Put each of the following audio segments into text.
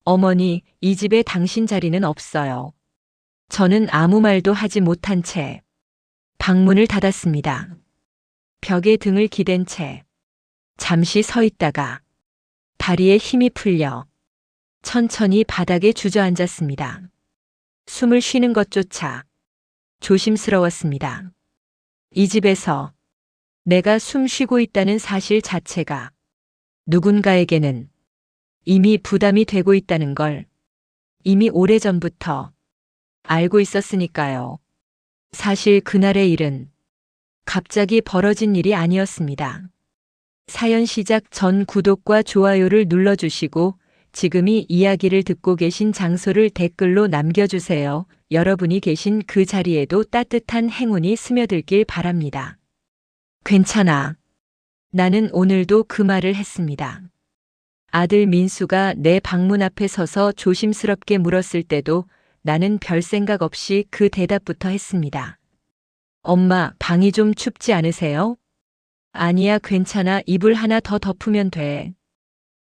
어머니, 이 집에 당신 자리는 없어요. 저는 아무 말도 하지 못한 채 방문을 닫았습니다. 벽에 등을 기댄 채 잠시 서 있다가 다리에 힘이 풀려 천천히 바닥에 주저앉았습니다. 숨을 쉬는 것조차 조심스러웠습니다. 이 집에서 내가 숨 쉬고 있다는 사실 자체가 누군가에게는 이미 부담이 되고 있다는 걸 이미 오래전부터 알고 있었으니까요. 사실 그날의 일은 갑자기 벌어진 일이 아니었습니다. 사연 시작 전 구독과 좋아요를 눌러주시고 지금이 이야기를 듣고 계신 장소를 댓글로 남겨주세요. 여러분이 계신 그 자리에도 따뜻한 행운이 스며들길 바랍니다. 괜찮아. 나는 오늘도 그 말을 했습니다. 아들 민수가 내 방문 앞에 서서 조심스럽게 물었을 때도 나는 별 생각 없이 그 대답부터 했습니다. 엄마, 방이 좀 춥지 않으세요? 아니야, 괜찮아. 이불 하나 더 덮으면 돼.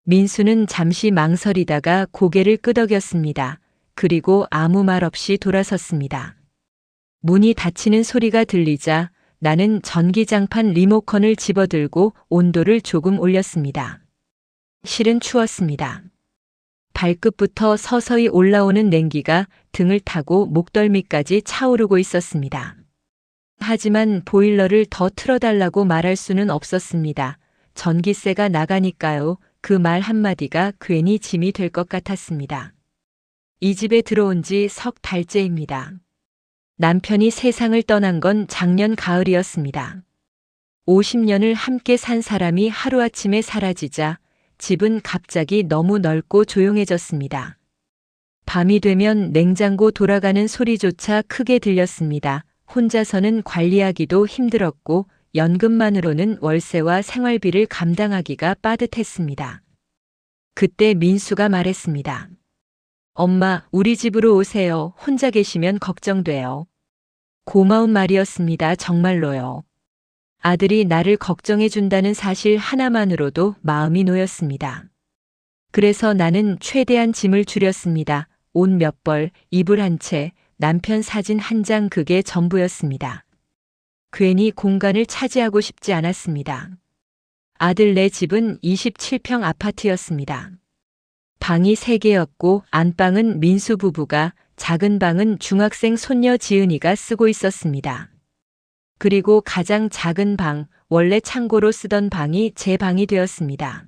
민수는 잠시 망설이다가 고개를 끄덕였습니다. 그리고 아무 말 없이 돌아섰습니다. 문이 닫히는 소리가 들리자 나는 전기장판 리모컨을 집어들고 온도를 조금 올렸습니다. 실은 추웠습니다. 발끝부터 서서히 올라오는 냉기가 등을 타고 목덜미까지 차오르고 있었습니다. 하지만 보일러를 더 틀어달라고 말할 수는 없었습니다. 전기세가 나가니까요. 그 말 한마디가 괜히 짐이 될 것 같았습니다. 이 집에 들어온 지 석 달째입니다. 남편이 세상을 떠난 건 작년 가을이었습니다. 50년을 함께 산 사람이 하루아침에 사라지자 집은 갑자기 너무 넓고 조용해졌습니다. 밤이 되면 냉장고 돌아가는 소리조차 크게 들렸습니다. 혼자서는 관리하기도 힘들었고 연금만으로는 월세와 생활비를 감당하기가 빠듯했습니다. 그때 민수가 말했습니다. 엄마, 우리 집으로 오세요. 혼자 계시면 걱정돼요. 고마운 말이었습니다. 정말로요. 아들이 나를 걱정해준다는 사실 하나만으로도 마음이 놓였습니다. 그래서 나는 최대한 짐을 줄였습니다. 옷 몇 벌, 이불 한 채, 남편 사진 한 장 그게 전부였습니다. 괜히 공간을 차지하고 싶지 않았습니다. 아들 네 집은 27평 아파트였습니다. 방이 3개였고 안방은 민수 부부가, 작은 방은 중학생 손녀 지은이가 쓰고 있었습니다. 그리고 가장 작은 방, 원래 창고로 쓰던 방이 제 방이 되었습니다.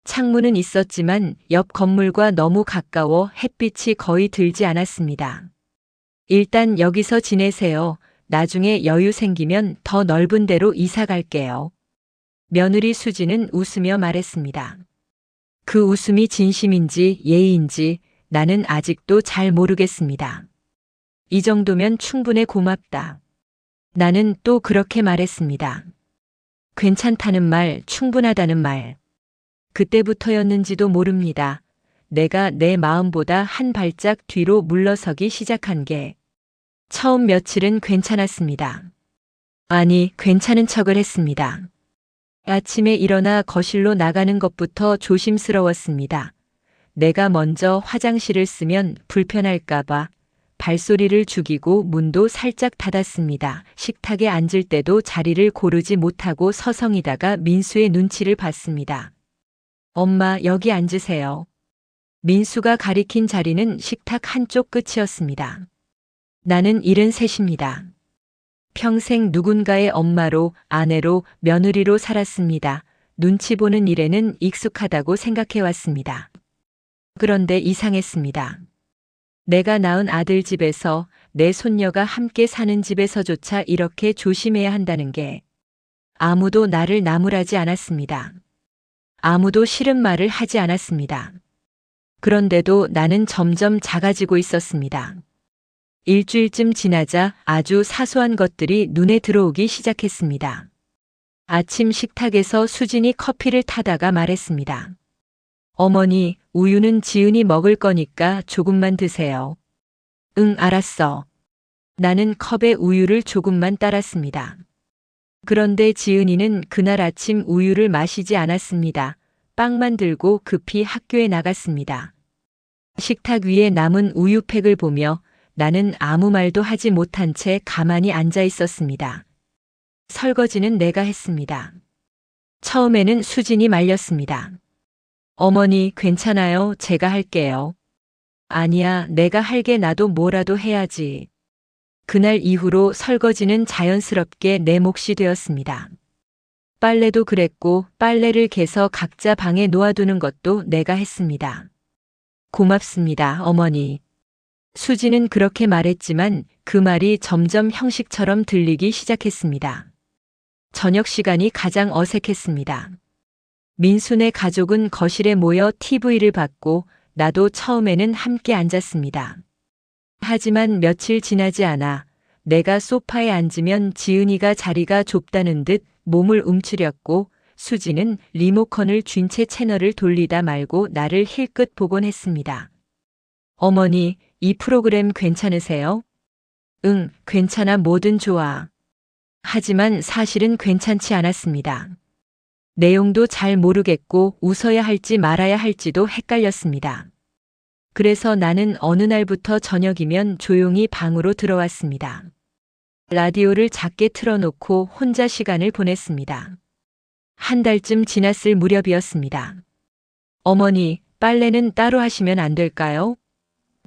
창문은 있었지만 옆 건물과 너무 가까워 햇빛이 거의 들지 않았습니다. 일단 여기서 지내세요. 나중에 여유 생기면 더 넓은 데로 이사 갈게요. 며느리 수지는 웃으며 말했습니다. 그 웃음이 진심인지 예의인지 나는 아직도 잘 모르겠습니다. 이 정도면 충분해 고맙다. 나는 또 그렇게 말했습니다. 괜찮다는 말, 충분하다는 말. 그때부터였는지도 모릅니다. 내가 내 마음보다 한 발짝 뒤로 물러서기 시작한 게 처음 며칠은 괜찮았습니다. 아니, 괜찮은 척을 했습니다. 아침에 일어나 거실로 나가는 것부터 조심스러웠습니다. 내가 먼저 화장실을 쓰면 불편할까봐 발소리를 죽이고 문도 살짝 닫았습니다. 식탁에 앉을 때도 자리를 고르지 못하고 서성이다가 민수의 눈치를 봤습니다. 엄마, 여기 앉으세요. 민수가 가리킨 자리는 식탁 한쪽 끝이었습니다. 나는 73입니다. 평생 누군가의 엄마로, 아내로, 며느리로 살았습니다. 눈치 보는 일에는 익숙하다고 생각해왔습니다. 그런데 이상했습니다. 내가 낳은 아들 집에서 내 손녀가 함께 사는 집에서조차 이렇게 조심해야 한다는 게 아무도 나를 나무라지 않았습니다. 아무도 싫은 말을 하지 않았습니다. 그런데도 나는 점점 작아지고 있었습니다. 일주일쯤 지나자 아주 사소한 것들이 눈에 들어오기 시작했습니다. 아침 식탁에서 수진이 커피를 타다가 말했습니다. 어머니, 우유는 지은이 먹을 거니까 조금만 드세요. 응, 알았어. 나는 컵에 우유를 조금만 따랐습니다. 그런데 지은이는 그날 아침 우유를 마시지 않았습니다. 빵만 들고 급히 학교에 나갔습니다. 식탁 위에 남은 우유팩을 보며 나는 아무 말도 하지 못한 채 가만히 앉아 있었습니다. 설거지는 내가 했습니다. 처음에는 수진이 말렸습니다. 어머니, 괜찮아요. 제가 할게요. 아니야, 내가 할게. 나도 뭐라도 해야지. 그날 이후로 설거지는 자연스럽게 내 몫이 되었습니다. 빨래도 그랬고 빨래를 개서 각자 방에 놓아두는 것도 내가 했습니다. 고맙습니다, 어머니. 수지는 그렇게 말했지만 그 말이 점점 형식처럼 들리기 시작했습니다. 저녁 시간이 가장 어색했습니다. 민수네 가족은 거실에 모여 TV를 봤고 나도 처음에는 함께 앉았습니다. 하지만 며칠 지나지 않아 내가 소파에 앉으면 지은이가 자리가 좁다는 듯 몸을 움츠렸고 수지는 리모컨을 쥔 채 채널을 돌리다 말고 나를 힐끗 보곤 했습니다. 어머니, 이 프로그램 괜찮으세요? 응, 괜찮아. 뭐든 좋아. 하지만 사실은 괜찮지 않았습니다. 내용도 잘 모르겠고 웃어야 할지 말아야 할지도 헷갈렸습니다. 그래서 나는 어느 날부터 저녁이면 조용히 방으로 들어왔습니다. 라디오를 작게 틀어놓고 혼자 시간을 보냈습니다. 한 달쯤 지났을 무렵이었습니다. 어머니, 빨래는 따로 하시면 안 될까요?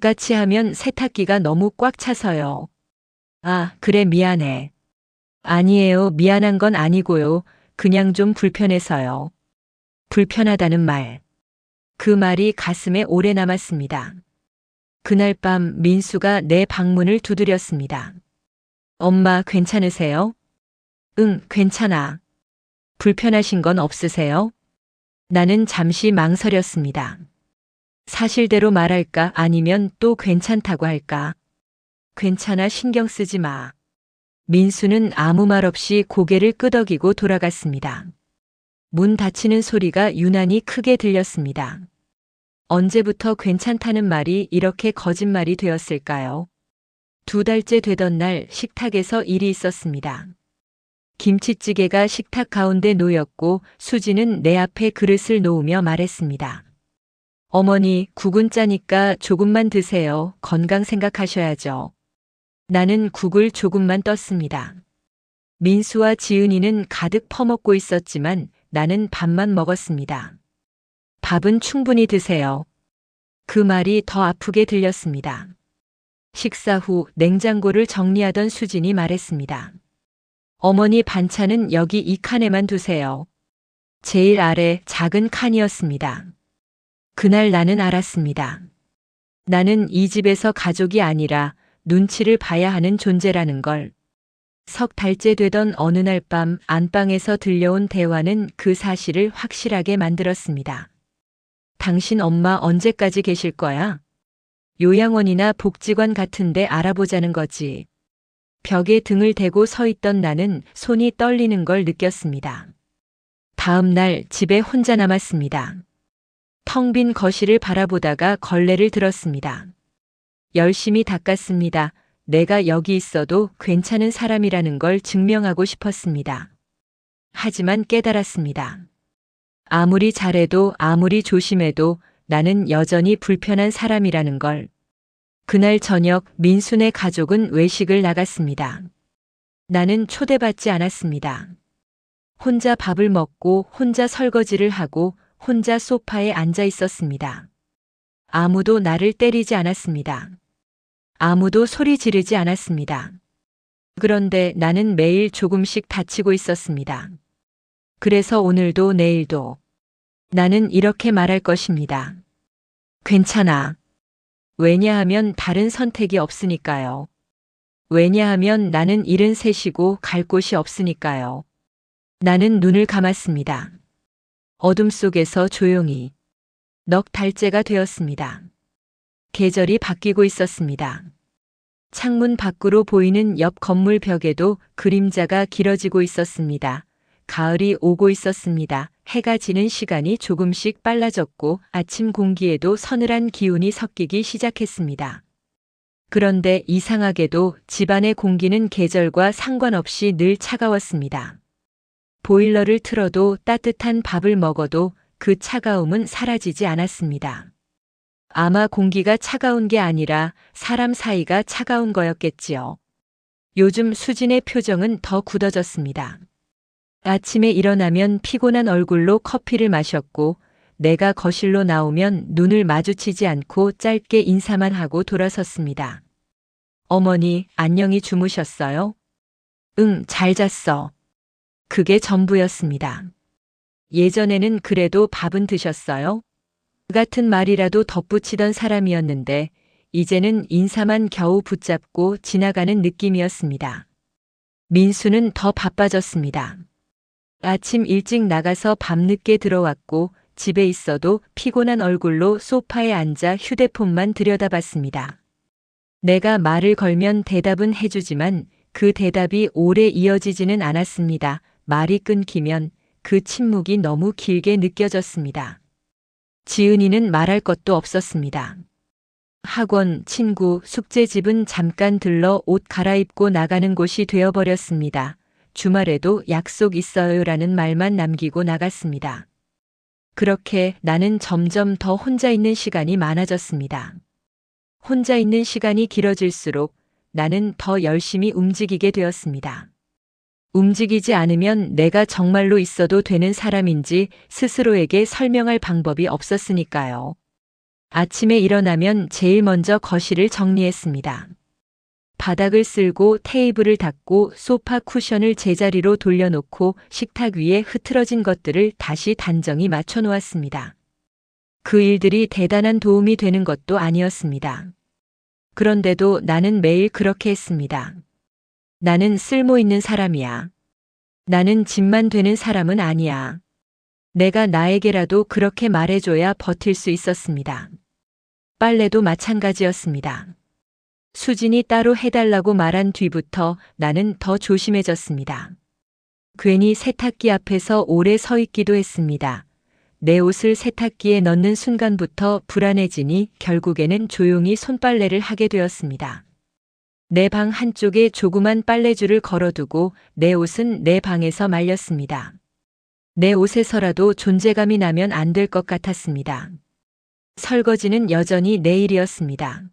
같이 하면 세탁기가 너무 꽉 차서요. 아, 그래, 미안해. 아니에요, 미안한 건 아니고요. 그냥 좀 불편해서요. 불편하다는 말. 그 말이 가슴에 오래 남았습니다. 그날 밤 민수가 내 방문을 두드렸습니다. 엄마, 괜찮으세요? 응, 괜찮아. 불편하신 건 없으세요? 나는 잠시 망설였습니다. 사실대로 말할까 아니면 또 괜찮다고 할까? 괜찮아, 신경 쓰지 마. 민수는 아무 말 없이 고개를 끄덕이고 돌아갔습니다. 문 닫히는 소리가 유난히 크게 들렸습니다. 언제부터 괜찮다는 말이 이렇게 거짓말이 되었을까요? 2달째 되던 날 식탁에서 일이 있었습니다. 김치찌개가 식탁 가운데 놓였고 수지는 내 앞에 그릇을 놓으며 말했습니다. 어머니, 국은 짜니까 조금만 드세요. 건강 생각하셔야죠. 나는 국을 조금만 떴습니다. 민수와 지은이는 가득 퍼먹고 있었지만 나는 밥만 먹었습니다. 밥은 충분히 드세요. 그 말이 더 아프게 들렸습니다. 식사 후 냉장고를 정리하던 수진이 말했습니다. 어머니, 반찬은 여기 이 칸에만 두세요. 제일 아래 작은 칸이었습니다. 그날 나는 알았습니다. 나는 이 집에서 가족이 아니라 눈치를 봐야 하는 존재라는 걸. 3달째 되던 어느 날 밤 안방에서 들려온 대화는 그 사실을 확실하게 만들었습니다. 당신 엄마 언제까지 계실 거야? 요양원이나 복지관 같은데 알아보자는 거지. 벽에 등을 대고 서 있던 나는 손이 떨리는 걸 느꼈습니다. 다음 날 집에 혼자 남았습니다. 텅 빈 거실을 바라보다가 걸레를 들었습니다. 열심히 닦았습니다. 내가 여기 있어도 괜찮은 사람이라는 걸 증명하고 싶었습니다. 하지만 깨달았습니다. 아무리 잘해도 아무리 조심해도 나는 여전히 불편한 사람이라는 걸. 그날 저녁 민수네 가족은 외식을 나갔습니다. 나는 초대받지 않았습니다. 혼자 밥을 먹고 혼자 설거지를 하고 혼자 소파에 앉아 있었습니다. 아무도 나를 때리지 않았습니다. 아무도 소리 지르지 않았습니다. 그런데 나는 매일 조금씩 다치고 있었습니다. 그래서 오늘도 내일도 나는 이렇게 말할 것입니다. 괜찮아. 왜냐하면 다른 선택이 없으니까요. 왜냐하면 나는 73이고 갈 곳이 없으니까요. 나는 눈을 감았습니다. 어둠 속에서 조용히 넉 달째가 되었습니다. 계절이 바뀌고 있었습니다. 창문 밖으로 보이는 옆 건물 벽에도 그림자가 길어지고 있었습니다. 가을이 오고 있었습니다. 해가 지는 시간이 조금씩 빨라졌고 아침 공기에도 서늘한 기운이 섞이기 시작했습니다. 그런데 이상하게도 집안의 공기는 계절과 상관없이 늘 차가웠습니다. 보일러를 틀어도 따뜻한 밥을 먹어도 그 차가움은 사라지지 않았습니다. 아마 공기가 차가운 게 아니라 사람 사이가 차가운 거였겠지요. 요즘 수진의 표정은 더 굳어졌습니다. 아침에 일어나면 피곤한 얼굴로 커피를 마셨고 내가 거실로 나오면 눈을 마주치지 않고 짧게 인사만 하고 돌아섰습니다. 어머니, 안녕히 주무셨어요? 응, 잘 잤어. 그게 전부였습니다. 예전에는 그래도 밥은 드셨어요? 그 같은 말이라도 덧붙이던 사람이었는데 이제는 인사만 겨우 붙잡고 지나가는 느낌이었습니다. 민수는 더 바빠졌습니다. 아침 일찍 나가서 밤늦게 들어왔고 집에 있어도 피곤한 얼굴로 소파에 앉아 휴대폰만 들여다봤습니다. 내가 말을 걸면 대답은 해주지만 그 대답이 오래 이어지지는 않았습니다. 말이 끊기면 그 침묵이 너무 길게 느껴졌습니다. 지은이는 말할 것도 없었습니다. 학원, 친구, 숙제집은 잠깐 들러 옷 갈아입고 나가는 곳이 되어버렸습니다. 주말에도 약속 있어요라는 말만 남기고 나갔습니다. 그렇게 나는 점점 더 혼자 있는 시간이 많아졌습니다. 혼자 있는 시간이 길어질수록 나는 더 열심히 움직이게 되었습니다. 움직이지 않으면 내가 정말로 있어도 되는 사람인지 스스로에게 설명할 방법이 없었으니까요. 아침에 일어나면 제일 먼저 거실을 정리했습니다. 바닥을 쓸고 테이블을 닦고 소파 쿠션을 제자리로 돌려놓고 식탁 위에 흐트러진 것들을 다시 단정히 맞춰 놓았습니다. 그 일들이 대단한 도움이 되는 것도 아니었습니다. 그런데도 나는 매일 그렇게 했습니다. 나는 쓸모 있는 사람이야. 나는 집만 되는 사람은 아니야. 내가 나에게라도 그렇게 말해줘야 버틸 수 있었습니다. 빨래도 마찬가지였습니다. 수진이 따로 해달라고 말한 뒤부터 나는 더 조심해졌습니다. 괜히 세탁기 앞에서 오래 서 있기도 했습니다. 내 옷을 세탁기에 넣는 순간부터 불안해지니 결국에는 조용히 손빨래를 하게 되었습니다. 내 방 한쪽에 조그만 빨래줄을 걸어두고 내 옷은 내 방에서 말렸습니다. 내 옷에서라도 존재감이 나면 안 될 것 같았습니다. 설거지는 여전히 내 일이었습니다.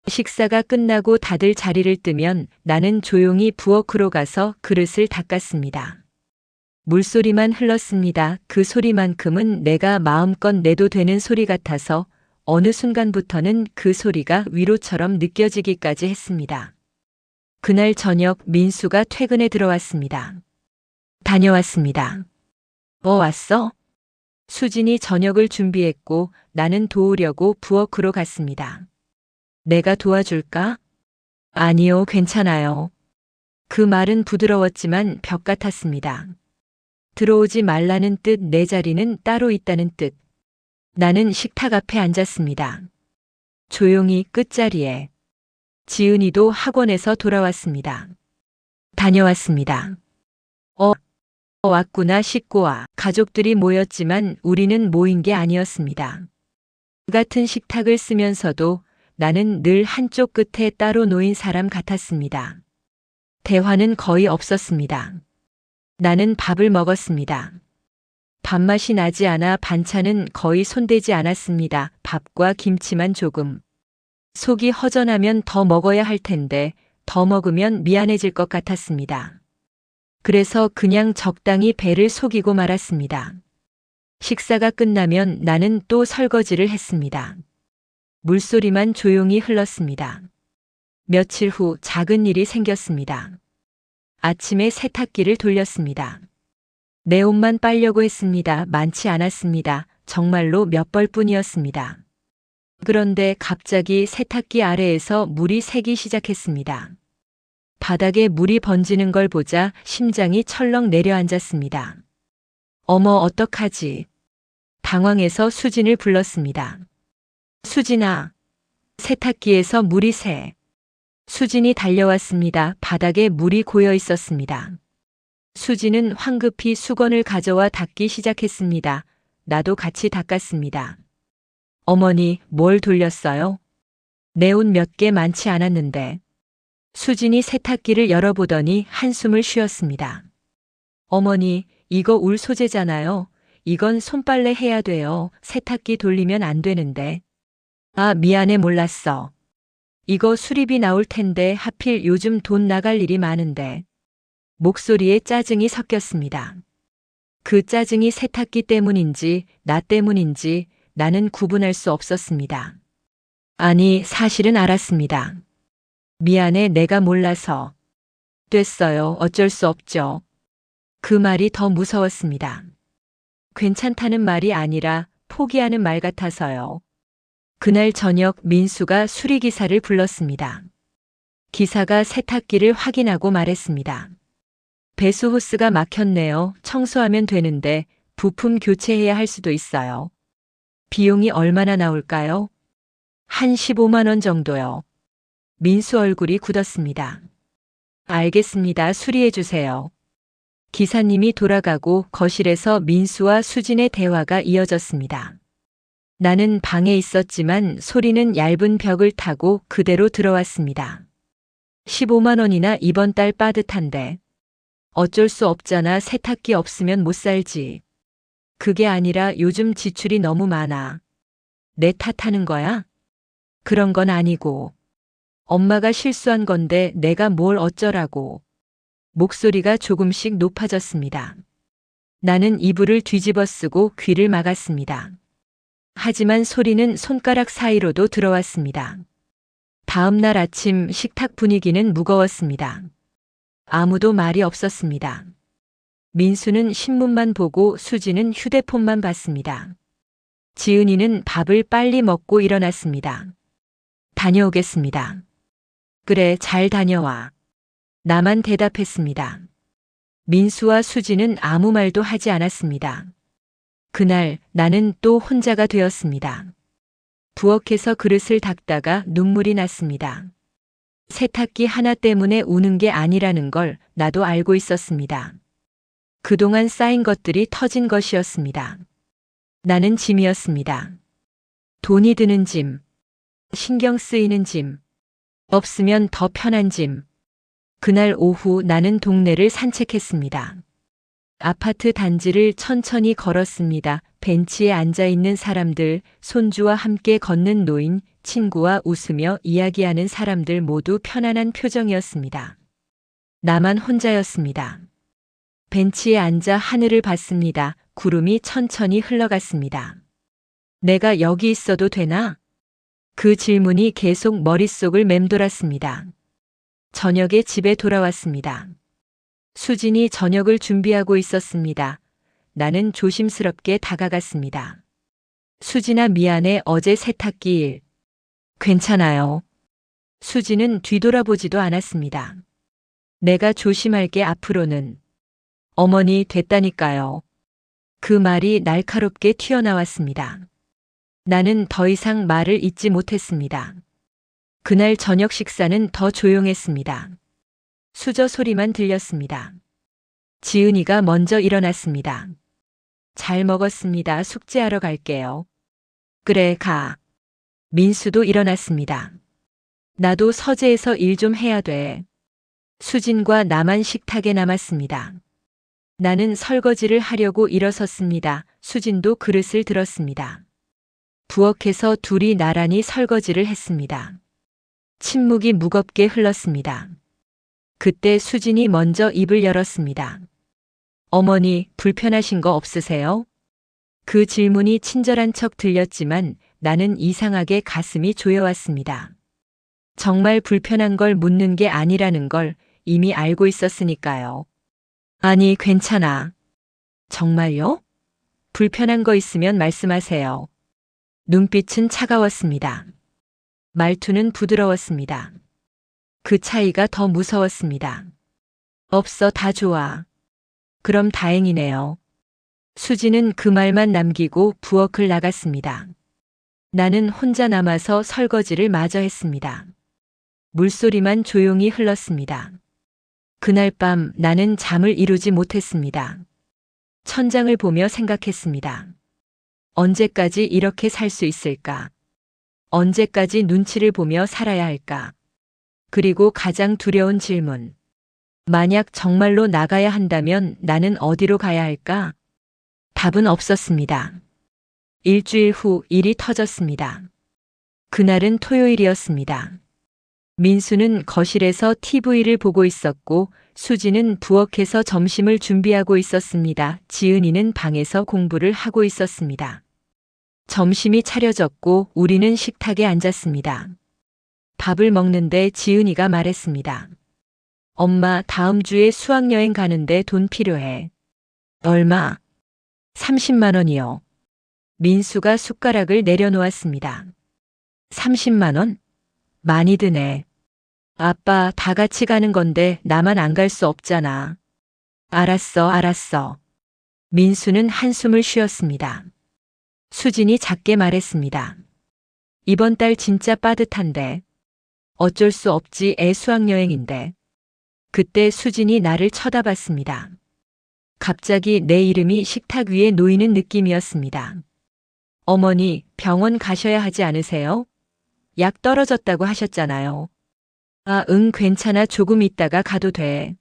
식사가 끝나고 다들 자리를 뜨면 나는 조용히 부엌으로 가서 그릇을 닦았습니다. 물소리만 흘렀습니다. 그 소리만큼은 내가 마음껏 내도 되는 소리 같아서 어느 순간부터는 그 소리가 위로처럼 느껴지기까지 했습니다. 그날 저녁 민수가 퇴근에 들어왔습니다. 다녀왔습니다. 왔어? 수진이 저녁을 준비했고 나는 도우려고 부엌으로 갔습니다. 내가 도와줄까? 아니요, 괜찮아요. 그 말은 부드러웠지만 벽 같았습니다. 들어오지 말라는 뜻, 내 자리는 따로 있다는 뜻. 나는 식탁 앞에 앉았습니다. 조용히 끝자리에. 지은이도 학원에서 돌아왔습니다. 다녀왔습니다. 왔구나, 씻고 와. 가족들이 모였지만 우리는 모인 게 아니었습니다. 그 같은 식탁을 쓰면서도 나는 늘 한쪽 끝에 따로 놓인 사람 같았습니다. 대화는 거의 없었습니다. 나는 밥을 먹었습니다. 밥맛이 나지 않아 반찬은 거의 손대지 않았습니다. 밥과 김치만 조금. 속이 허전하면 더 먹어야 할 텐데 더 먹으면 미안해질 것 같았습니다. 그래서 그냥 적당히 배를 속이고 말았습니다. 식사가 끝나면 나는 또 설거지를 했습니다. 물소리만 조용히 흘렀습니다. 며칠 후 작은 일이 생겼습니다. 아침에 세탁기를 돌렸습니다. 내 옷만 빨려고 했습니다. 많지 않았습니다. 정말로 몇 벌뿐이었습니다. 그런데 갑자기 세탁기 아래에서 물이 새기 시작했습니다. 바닥에 물이 번지는 걸 보자 심장이 철렁 내려앉았습니다. 어머, 어떡하지? 당황해서 수진을 불렀습니다. 수진아, 세탁기에서 물이 새. 수진이 달려왔습니다. 바닥에 물이 고여 있었습니다. 수진은 황급히 수건을 가져와 닦기 시작했습니다. 나도 같이 닦았습니다. 어머니, 뭘 돌렸어요? 내 옷 몇 개 많지 않았는데. 수진이 세탁기를 열어보더니 한숨을 쉬었습니다. 어머니, 이거 울 소재잖아요. 이건 손빨래 해야 돼요. 세탁기 돌리면 안 되는데. 아, 미안해, 몰랐어. 이거 수리비 나올 텐데 하필 요즘 돈 나갈 일이 많은데. 목소리에 짜증이 섞였습니다. 그 짜증이 세탁기 때문인지 나 때문인지 나는 구분할 수 없었습니다. 아니, 사실은 알았습니다. 미안해, 내가 몰라서. 됐어요. 어쩔 수 없죠. 그 말이 더 무서웠습니다. 괜찮다는 말이 아니라 포기하는 말 같아서요. 그날 저녁 민수가 수리기사를 불렀습니다. 기사가 세탁기를 확인하고 말했습니다. 배수 호스가 막혔네요. 청소하면 되는데 부품 교체해야 할 수도 있어요. 비용이 얼마나 나올까요? 한 15만 원 정도요. 민수 얼굴이 굳었습니다. 알겠습니다. 수리해 주세요. 기사님이 돌아가고 거실에서 민수와 수진의 대화가 이어졌습니다. 나는 방에 있었지만 소리는 얇은 벽을 타고 그대로 들어왔습니다. 15만 원이나 이번 달 빠듯한데. 어쩔 수 없잖아. 세탁기 없으면 못 살지. 그게 아니라 요즘 지출이 너무 많아. 내 탓하는 거야? 그런 건 아니고. 엄마가 실수한 건데 내가 뭘 어쩌라고. 목소리가 조금씩 높아졌습니다. 나는 이불을 뒤집어 쓰고 귀를 막았습니다. 하지만 소리는 손가락 사이로도 들어왔습니다. 다음 날 아침 식탁 분위기는 무거웠습니다. 아무도 말이 없었습니다. 민수는 신문만 보고 수지는 휴대폰만 봤습니다. 지은이는 밥을 빨리 먹고 일어났습니다. 다녀오겠습니다. 그래, 잘 다녀와. 나만 대답했습니다. 민수와 수지는 아무 말도 하지 않았습니다. 그날 나는 또 혼자가 되었습니다. 부엌에서 그릇을 닦다가 눈물이 났습니다. 세탁기 하나 때문에 우는 게 아니라는 걸 나도 알고 있었습니다. 그동안 쌓인 것들이 터진 것이었습니다. 나는 짐이었습니다. 돈이 드는 짐, 신경 쓰이는 짐, 없으면 더 편한 짐. 그날 오후 나는 동네를 산책했습니다. 아파트 단지를 천천히 걸었습니다. 벤치에 앉아 있는 사람들, 손주와 함께 걷는 노인, 친구와 웃으며 이야기하는 사람들 모두 편안한 표정이었습니다. 나만 혼자였습니다. 벤치에 앉아 하늘을 봤습니다. 구름이 천천히 흘러갔습니다. 내가 여기 있어도 되나? 그 질문이 계속 머릿속을 맴돌았습니다. 저녁에 집에 돌아왔습니다. 수진이 저녁을 준비하고 있었습니다. 나는 조심스럽게 다가갔습니다. 수진아, 미안해. 어제 세탁기 일. 괜찮아요. 수진은 뒤돌아보지도 않았습니다. 내가 조심할게. 앞으로는. 어머니, 됐다니까요. 그 말이 날카롭게 튀어나왔습니다. 나는 더 이상 말을 잇지 못했습니다. 그날 저녁 식사는 더 조용했습니다. 수저 소리만 들렸습니다. 지은이가 먼저 일어났습니다. 잘 먹었습니다. 숙제하러 갈게요. 그래, 가. 민수도 일어났습니다. 나도 서재에서 일 좀 해야 돼. 수진과 나만 식탁에 남았습니다. 나는 설거지를 하려고 일어섰습니다. 수진도 그릇을 들었습니다. 부엌에서 둘이 나란히 설거지를 했습니다. 침묵이 무겁게 흘렀습니다. 그때 수진이 먼저 입을 열었습니다. 어머니, 불편하신 거 없으세요? 그 질문이 친절한 척 들렸지만 나는 이상하게 가슴이 조여왔습니다. 정말 불편한 걸 묻는 게 아니라는 걸 이미 알고 있었으니까요. 아니, 괜찮아. 정말요? 불편한 거 있으면 말씀하세요. 눈빛은 차가웠습니다. 말투는 부드러웠습니다. 그 차이가 더 무서웠습니다. 없어, 다 좋아. 그럼 다행이네요. 수지는 그 말만 남기고 부엌을 나갔습니다. 나는 혼자 남아서 설거지를 마저 했습니다. 물소리만 조용히 흘렀습니다. 그날 밤 나는 잠을 이루지 못했습니다. 천장을 보며 생각했습니다. 언제까지 이렇게 살 수 있을까? 언제까지 눈치를 보며 살아야 할까? 그리고 가장 두려운 질문. 만약 정말로 나가야 한다면 나는 어디로 가야 할까? 답은 없었습니다. 일주일 후 일이 터졌습니다. 그날은 토요일이었습니다. 민수는 거실에서 TV를 보고 있었고 수지는 부엌에서 점심을 준비하고 있었습니다. 지은이는 방에서 공부를 하고 있었습니다. 점심이 차려졌고 우리는 식탁에 앉았습니다. 밥을 먹는데 지은이가 말했습니다. 엄마, 다음 주에 수학여행 가는데 돈 필요해. 얼마? 30만 원이요. 민수가 숟가락을 내려놓았습니다. 30만 원? 많이 드네. 아빠, 다 같이 가는 건데 나만 안 갈 수 없잖아. 알았어. 민수는 한숨을 쉬었습니다. 수진이 작게 말했습니다. 이번 달 진짜 빠듯한데. 어쩔 수 없지, 애 수학여행인데. 그때 수진이 나를 쳐다봤습니다. 갑자기 내 이름이 식탁 위에 놓이는 느낌이었습니다. 어머니, 병원 가셔야 하지 않으세요? 약 떨어졌다고 하셨잖아요. 아, 응, 괜찮아. 조금 있다가 가도 돼.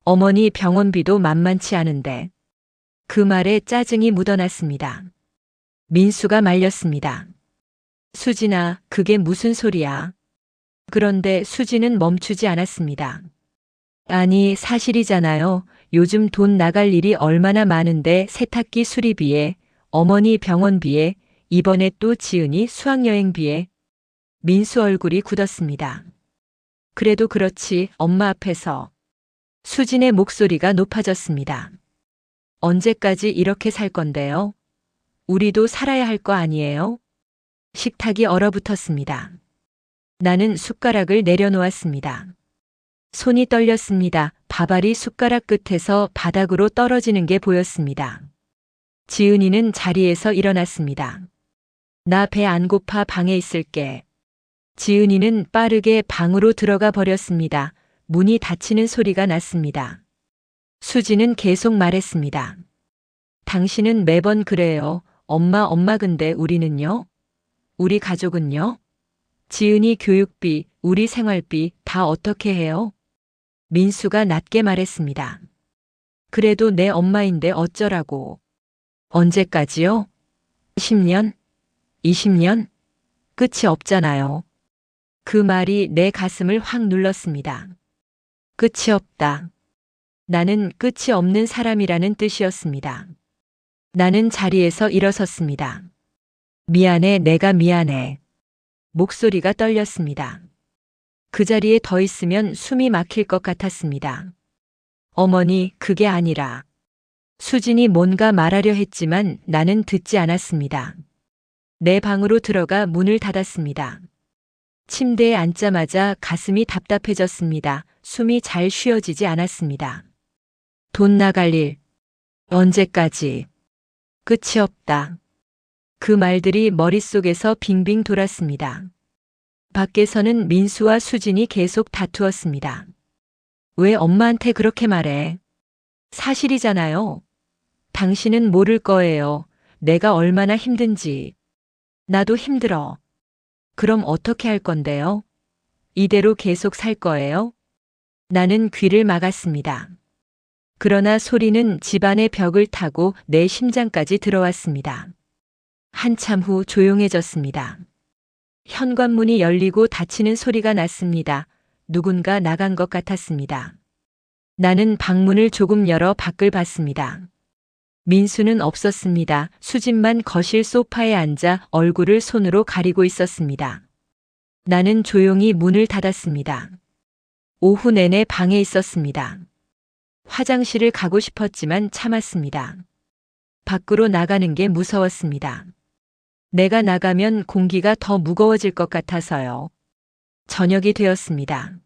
어머니 병원비도 만만치 않은데. 그 말에 짜증이 묻어났습니다. 민수가 말렸습니다. 수진아, 그게 무슨 소리야? 그런데 수진은 멈추지 않았습니다. 아니, 사실이잖아요. 요즘 돈 나갈 일이 얼마나 많은데 세탁기 수리비에, 어머니 병원비에, 이번에 또 지은이 수학여행비에. 민수 얼굴이 굳었습니다. 그래도 그렇지, 엄마 앞에서. 수진의 목소리가 높아졌습니다. 언제까지 이렇게 살 건데요? 우리도 살아야 할 거 아니에요? 식탁이 얼어붙었습니다. 나는 숟가락을 내려놓았습니다. 손이 떨렸습니다. 밥알이 숟가락 끝에서 바닥으로 떨어지는 게 보였습니다. 지은이는 자리에서 일어났습니다. 나 배 안 고파, 방에 있을게. 지은이는 빠르게 방으로 들어가 버렸습니다. 문이 닫히는 소리가 났습니다. 수지는 계속 말했습니다. 당신은 매번 그래요. 엄마 근데 우리는요? 우리 가족은요? 지은이 교육비, 우리 생활비 다 어떻게 해요? 민수가 낮게 말했습니다. 그래도 내 엄마인데 어쩌라고. 언제까지요? 10년? 20년? 끝이 없잖아요. 그 말이 내 가슴을 확 눌렀습니다. 끝이 없다. 나는 끝이 없는 사람이라는 뜻이었습니다. 나는 자리에서 일어섰습니다. 미안해, 내가 미안해. 목소리가 떨렸습니다. 그 자리에 더 있으면 숨이 막힐 것 같았습니다. 어머니, 그게 아니라. 수진이 뭔가 말하려 했지만 나는 듣지 않았습니다. 내 방으로 들어가 문을 닫았습니다. 침대에 앉자마자 가슴이 답답해졌습니다. 숨이 잘 쉬어지지 않았습니다. 돈 나갈 일. 언제까지? 끝이 없다. 그 말들이 머릿속에서 빙빙 돌았습니다. 밖에서는 민수와 수진이 계속 다투었습니다. 왜 엄마한테 그렇게 말해? 사실이잖아요. 당신은 모를 거예요. 내가 얼마나 힘든지. 나도 힘들어. 그럼 어떻게 할 건데요? 이대로 계속 살 거예요? 나는 귀를 막았습니다. 그러나 소리는 집안의 벽을 타고 내 심장까지 들어왔습니다. 한참 후 조용해졌습니다. 현관문이 열리고 닫히는 소리가 났습니다. 누군가 나간 것 같았습니다. 나는 방문을 조금 열어 밖을 봤습니다. 민수는 없었습니다. 수진만 거실 소파에 앉아 얼굴을 손으로 가리고 있었습니다. 나는 조용히 문을 닫았습니다. 오후 내내 방에 있었습니다. 화장실을 가고 싶었지만 참았습니다. 밖으로 나가는 게 무서웠습니다. 내가 나가면 공기가 더 무거워질 것 같아서요. 저녁이 되었습니다.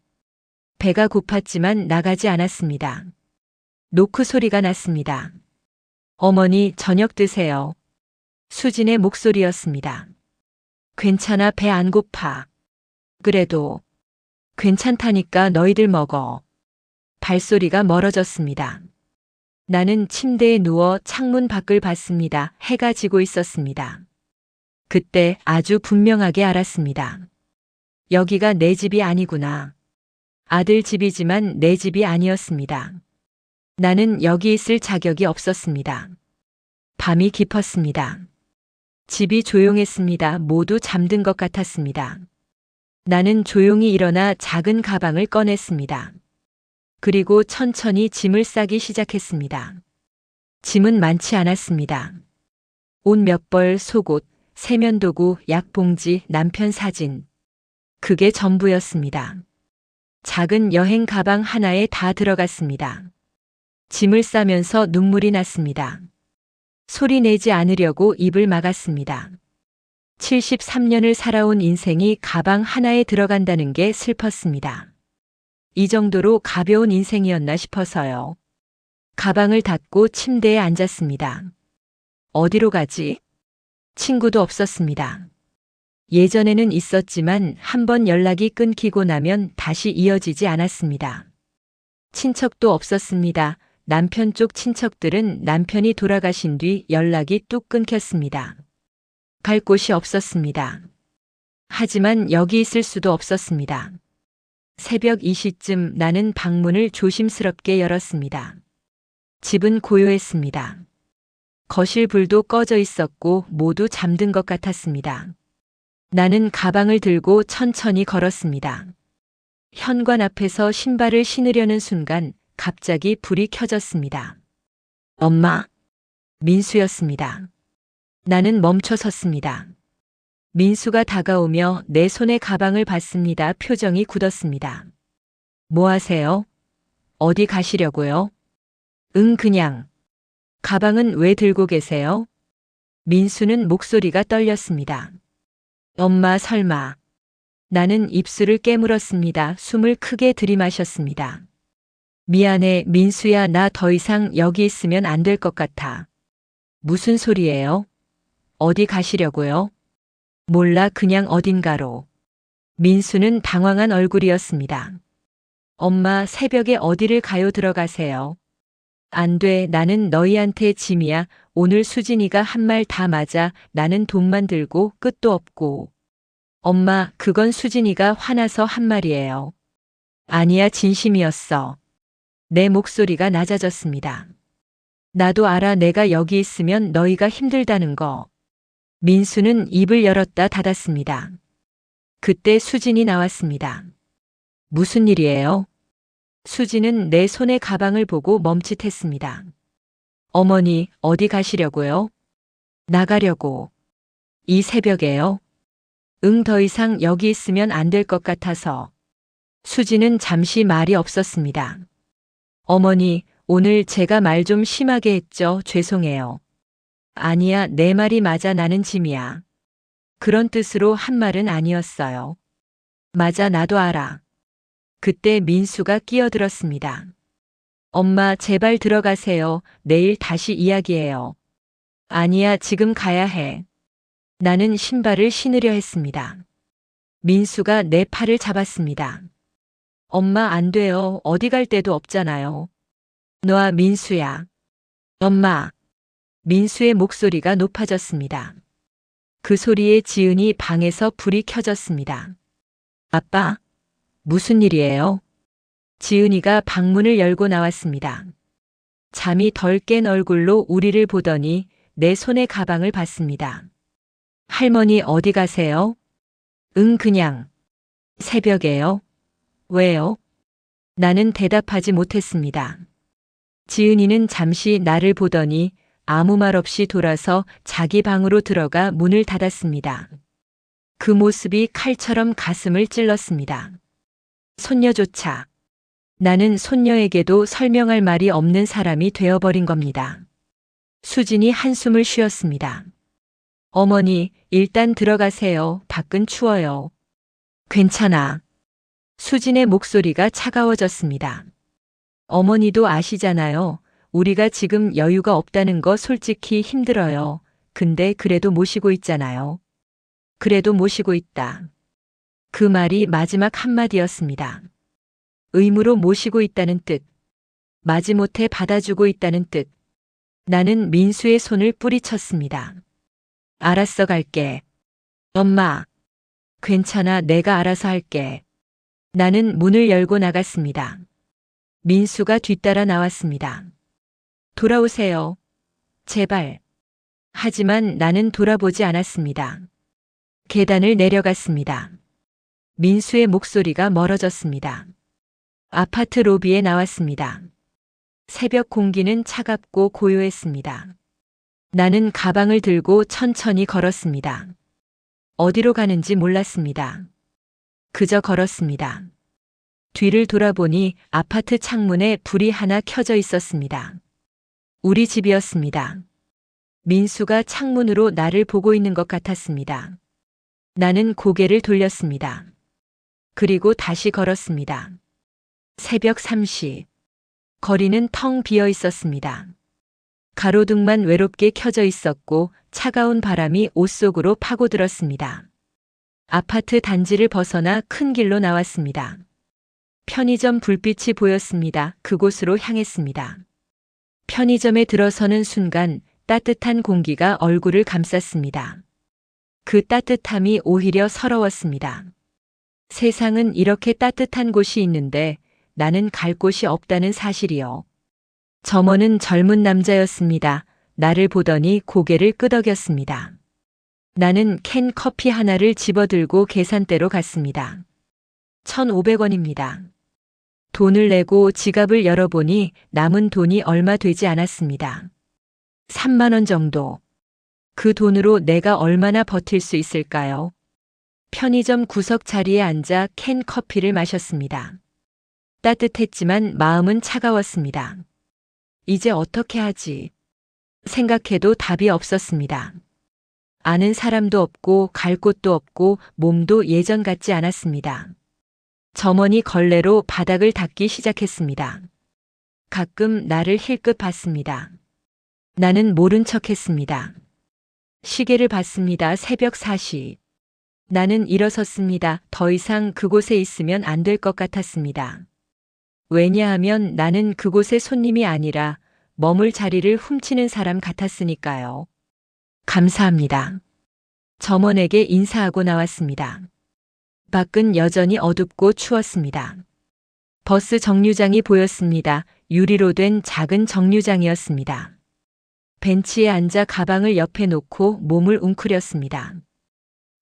배가 고팠지만 나가지 않았습니다. 노크 소리가 났습니다. 어머니, 저녁 드세요. 수진의 목소리였습니다. 괜찮아, 배 안 고파. 그래도 괜찮다니까 너희들 먹어. 발소리가 멀어졌습니다. 나는 침대에 누워 창문 밖을 봤습니다. 해가 지고 있었습니다. 그때 아주 분명하게 알았습니다. 여기가 내 집이 아니구나. 아들 집이지만 내 집이 아니었습니다. 나는 여기 있을 자격이 없었습니다. 밤이 깊었습니다. 집이 조용했습니다. 모두 잠든 것 같았습니다. 나는 조용히 일어나 작은 가방을 꺼냈습니다. 그리고 천천히 짐을 싸기 시작했습니다. 짐은 많지 않았습니다. 옷 몇 벌, 속옷, 세면도구, 약봉지, 남편 사진. 그게 전부였습니다. 작은 여행 가방 하나에 다 들어갔습니다. 짐을 싸면서 눈물이 났습니다. 소리 내지 않으려고 입을 막았습니다. 73년을 살아온 인생이 가방 하나에 들어간다는 게 슬펐습니다. 이 정도로 가벼운 인생이었나 싶어서요. 가방을 닫고 침대에 앉았습니다. 어디로 가지? 친구도 없었습니다. 예전에는 있었지만 한번 연락이 끊기고 나면 다시 이어지지 않았습니다. 친척도 없었습니다. 남편 쪽 친척들은 남편이 돌아가신 뒤 연락이 뚝 끊겼습니다. 갈 곳이 없었습니다. 하지만 여기 있을 수도 없었습니다. 새벽 2시쯤 나는 방문을 조심스럽게 열었습니다. 집은 고요했습니다. 거실 불도 꺼져 있었고 모두 잠든 것 같았습니다. 나는 가방을 들고 천천히 걸었습니다. 현관 앞에서 신발을 신으려는 순간 갑자기 불이 켜졌습니다. 엄마, 민수였습니다. 나는 멈춰 섰습니다. 민수가 다가오며 내 손에 가방을 받습니다. 표정이 굳었습니다. 뭐 하세요? 어디 가시려고요? 그냥. 가방은 왜 들고 계세요? 민수는 목소리가 떨렸습니다. 엄마 설마. 나는 입술을 깨물었습니다. 숨을 크게 들이마셨습니다. 미안해, 민수야. 나 더 이상 여기 있으면 안 될 것 같아. 무슨 소리예요? 어디 가시려고요? 몰라, 그냥 어딘가로. 민수는 당황한 얼굴이었습니다. 엄마, 새벽에 어디를 가요? 들어가세요. 안 돼, 나는 너희한테 짐이야. 오늘 수진이가 한 말 다 맞아. 나는 돈만 들고 끝도 없고. 엄마, 그건 수진이가 화나서 한 말이에요. 아니야, 진심이었어. 내 목소리가 낮아졌습니다. 나도 알아. 내가 여기 있으면 너희가 힘들다는 거. 민수는 입을 열었다 닫았습니다. 그때 수진이 나왔습니다. 무슨 일이에요? 수진은 내 손에 가방을 보고 멈칫했습니다. 어머니, 어디 가시려고요? 나가려고. 이 새벽에요? 더 이상 여기 있으면 안 될 것 같아서. 수진은 잠시 말이 없었습니다. 어머니, 오늘 제가 말 좀 심하게 했죠? 죄송해요. 아니야, 내 말이 맞아. 나는 짐이야. 그런 뜻으로 한 말은 아니었어요. 맞아, 나도 알아. 그때 민수가 끼어들었습니다. 엄마, 제발 들어가세요. 내일 다시 이야기해요. 아니야, 지금 가야 해. 나는 신발을 신으려 했습니다. 민수가 내 팔을 잡았습니다. 엄마, 안 돼요. 어디 갈 데도 없잖아요. 놔, 민수야. 엄마. 민수의 목소리가 높아졌습니다. 그 소리에 지은이 방에서 불이 켜졌습니다. 아빠, 무슨 일이에요? 지은이가 방문을 열고 나왔습니다. 잠이 덜 깬 얼굴로 우리를 보더니 내 손에 가방을 받습니다. 할머니, 어디 가세요? 그냥. 새벽에요? 왜요? 나는 대답하지 못했습니다. 지은이는 잠시 나를 보더니 아무 말 없이 돌아서 자기 방으로 들어가 문을 닫았습니다. 그 모습이 칼처럼 가슴을 찔렀습니다. 손녀조차. 나는 손녀에게도 설명할 말이 없는 사람이 되어버린 겁니다. 수진이 한숨을 쉬었습니다. 어머니, 일단 들어가세요. 밖은 추워요. 괜찮아. 수진의 목소리가 차가워졌습니다. 어머니도 아시잖아요. 우리가 지금 여유가 없다는 거 솔직히 힘들어요. 근데 그래도 모시고 있잖아요. 그래도 모시고 있다. 그 말이 마지막 한마디였습니다. 의무로 모시고 있다는 뜻. 마지못해 받아주고 있다는 뜻. 나는 민수의 손을 뿌리쳤습니다. 알았어, 갈게. 엄마. 괜찮아, 내가 알아서 할게. 나는 문을 열고 나갔습니다. 민수가 뒤따라 나왔습니다. 돌아오세요. 제발. 하지만 나는 돌아보지 않았습니다. 계단을 내려갔습니다. 민수의 목소리가 멀어졌습니다. 아파트 로비에 나왔습니다. 새벽 공기는 차갑고 고요했습니다. 나는 가방을 들고 천천히 걸었습니다. 어디로 가는지 몰랐습니다. 그저 걸었습니다. 뒤를 돌아보니 아파트 창문에 불이 하나 켜져 있었습니다. 우리 집이었습니다. 민수가 창문으로 나를 보고 있는 것 같았습니다. 나는 고개를 돌렸습니다. 그리고 다시 걸었습니다. 새벽 3시. 거리는 텅 비어 있었습니다. 가로등만 외롭게 켜져 있었고 차가운 바람이 옷 속으로 파고들었습니다. 아파트 단지를 벗어나 큰 길로 나왔습니다. 편의점 불빛이 보였습니다. 그곳으로 향했습니다. 편의점에 들어서는 순간 따뜻한 공기가 얼굴을 감쌌습니다. 그 따뜻함이 오히려 서러웠습니다. 세상은 이렇게 따뜻한 곳이 있는데 나는 갈 곳이 없다는 사실이요. 점원은 젊은 남자였습니다. 나를 보더니 고개를 끄덕였습니다. 나는 캔 커피 하나를 집어들고 계산대로 갔습니다. 1,500원입니다. 돈을 내고 지갑을 열어보니 남은 돈이 얼마 되지 않았습니다. 3만 원 정도. 그 돈으로 내가 얼마나 버틸 수 있을까요? 편의점 구석 자리에 앉아 캔 커피를 마셨습니다. 따뜻했지만 마음은 차가웠습니다. 이제 어떻게 하지? 생각해도 답이 없었습니다. 아는 사람도 없고 갈 곳도 없고 몸도 예전 같지 않았습니다. 점원이 걸레로 바닥을 닦기 시작했습니다. 가끔 나를 힐끗 봤습니다. 나는 모른 척 했습니다. 시계를 봤습니다. 새벽 4시. 나는 일어섰습니다. 더 이상 그곳에 있으면 안 될 것 같았습니다. 왜냐하면 나는 그곳의 손님이 아니라 머물 자리를 훔치는 사람 같았으니까요. 감사합니다. 점원에게 인사하고 나왔습니다. 밖은 여전히 어둡고 추웠습니다. 버스 정류장이 보였습니다. 유리로 된 작은 정류장이었습니다. 벤치에 앉아 가방을 옆에 놓고 몸을 웅크렸습니다.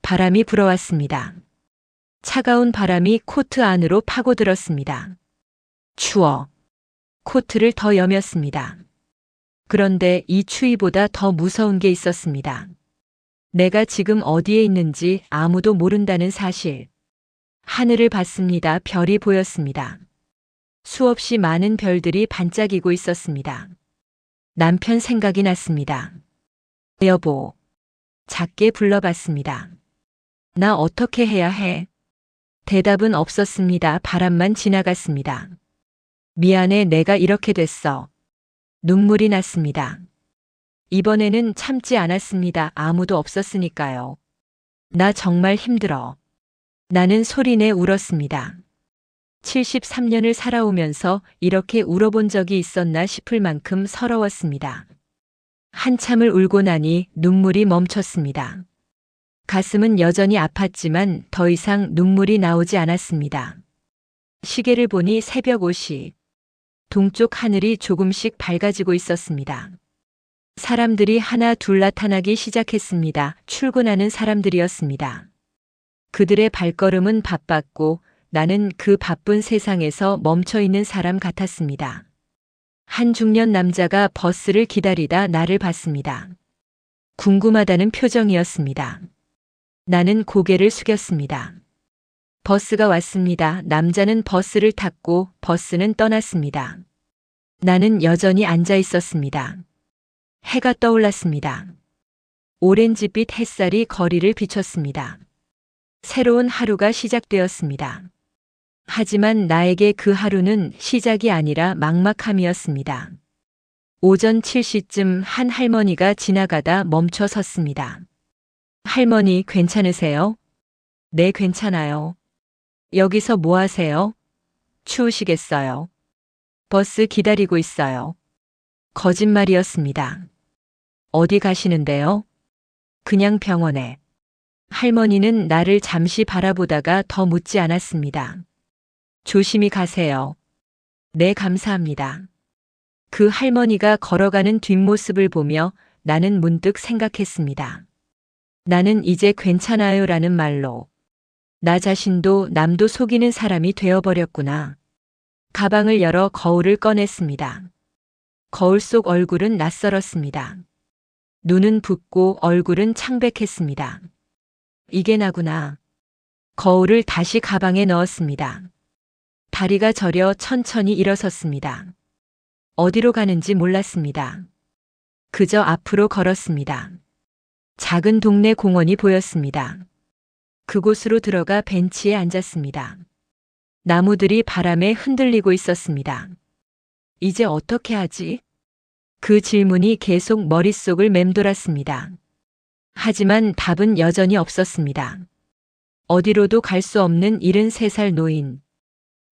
바람이 불어왔습니다. 차가운 바람이 코트 안으로 파고들었습니다. 추워. 코트를 더 여몄습니다. 그런데 이 추위보다 더 무서운 게 있었습니다. 내가 지금 어디에 있는지 아무도 모른다는 사실. 하늘을 봤습니다. 별이 보였습니다. 수없이 많은 별들이 반짝이고 있었습니다. 남편 생각이 났습니다. 여보. 작게 불러봤습니다. 나 어떻게 해야 해? 대답은 없었습니다. 바람만 지나갔습니다. 미안해, 내가 이렇게 됐어. 눈물이 났습니다. 이번에는 참지 않았습니다. 아무도 없었으니까요. 나 정말 힘들어. 나는 소리내 울었습니다. 73년을 살아오면서 이렇게 울어본 적이 있었나 싶을 만큼 서러웠습니다. 한참을 울고 나니 눈물이 멈췄습니다. 가슴은 여전히 아팠지만 더 이상 눈물이 나오지 않았습니다. 시계를 보니 새벽 5시. 동쪽 하늘이 조금씩 밝아지고 있었습니다. 사람들이 하나 둘 나타나기 시작했습니다. 출근하는 사람들이었습니다. 그들의 발걸음은 바빴고 나는 그 바쁜 세상에서 멈춰 있는 사람 같았습니다. 한 중년 남자가 버스를 기다리다 나를 봤습니다. 궁금하다는 표정이었습니다. 나는 고개를 숙였습니다. 버스가 왔습니다. 남자는 버스를 탔고 버스는 떠났습니다. 나는 여전히 앉아 있었습니다. 해가 떠올랐습니다. 오렌지빛 햇살이 거리를 비췄습니다. 새로운 하루가 시작되었습니다. 하지만 나에게 그 하루는 시작이 아니라 막막함이었습니다. 오전 7시쯤 한 할머니가 지나가다 멈춰 섰습니다. 할머니, 괜찮으세요? 네, 괜찮아요. 여기서 뭐 하세요? 추우시겠어요? 버스 기다리고 있어요. 거짓말이었습니다. 어디 가시는데요? 그냥 병원에. 할머니는 나를 잠시 바라보다가 더 묻지 않았습니다. 조심히 가세요. 네, 감사합니다. 그 할머니가 걸어가는 뒷모습을 보며 나는 문득 생각했습니다. 나는 이제 괜찮아요 라는 말로 나 자신도 남도 속이는 사람이 되어버렸구나. 가방을 열어 거울을 꺼냈습니다. 거울 속 얼굴은 낯설었습니다. 눈은 붓고 얼굴은 창백했습니다. 이게 나구나. 거울을 다시 가방에 넣었습니다. 다리가 저려 천천히 일어섰습니다. 어디로 가는지 몰랐습니다. 그저 앞으로 걸었습니다. 작은 동네 공원이 보였습니다. 그곳으로 들어가 벤치에 앉았습니다. 나무들이 바람에 흔들리고 있었습니다. 이제 어떻게 하지? 그 질문이 계속 머릿속을 맴돌았습니다. 하지만 답은 여전히 없었습니다. 어디로도 갈 수 없는 73살 노인.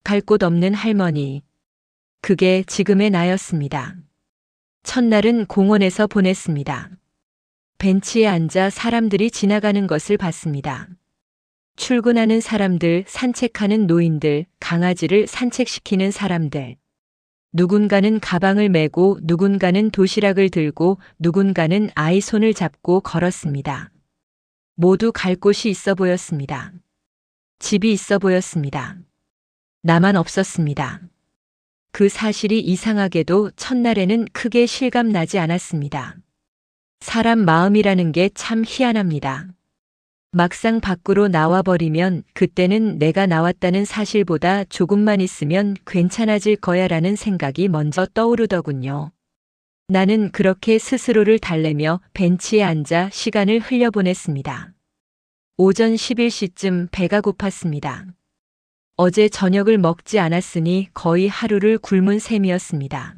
갈 곳 없는 할머니. 그게 지금의 나였습니다. 첫날은 공원에서 보냈습니다. 벤치에 앉아 사람들이 지나가는 것을 봤습니다. 출근하는 사람들, 산책하는 노인들, 강아지를 산책시키는 사람들. 누군가는 가방을 메고 누군가는 도시락을 들고 누군가는 아이 손을 잡고 걸었습니다. 모두 갈 곳이 있어 보였습니다. 집이 있어 보였습니다. 나만 없었습니다. 그 사실이 이상하게도 첫날에는 크게 실감나지 않았습니다. 사람 마음이라는 게 참 희한합니다. 막상 밖으로 나와버리면 그때는 내가 나왔다는 사실보다 조금만 있으면 괜찮아질 거야 라는 생각이 먼저 떠오르더군요. 나는 그렇게 스스로를 달래며 벤치에 앉아 시간을 흘려보냈습니다. 오전 11시쯤 배가 고팠습니다. 어제 저녁을 먹지 않았으니 거의 하루를 굶은 셈이었습니다.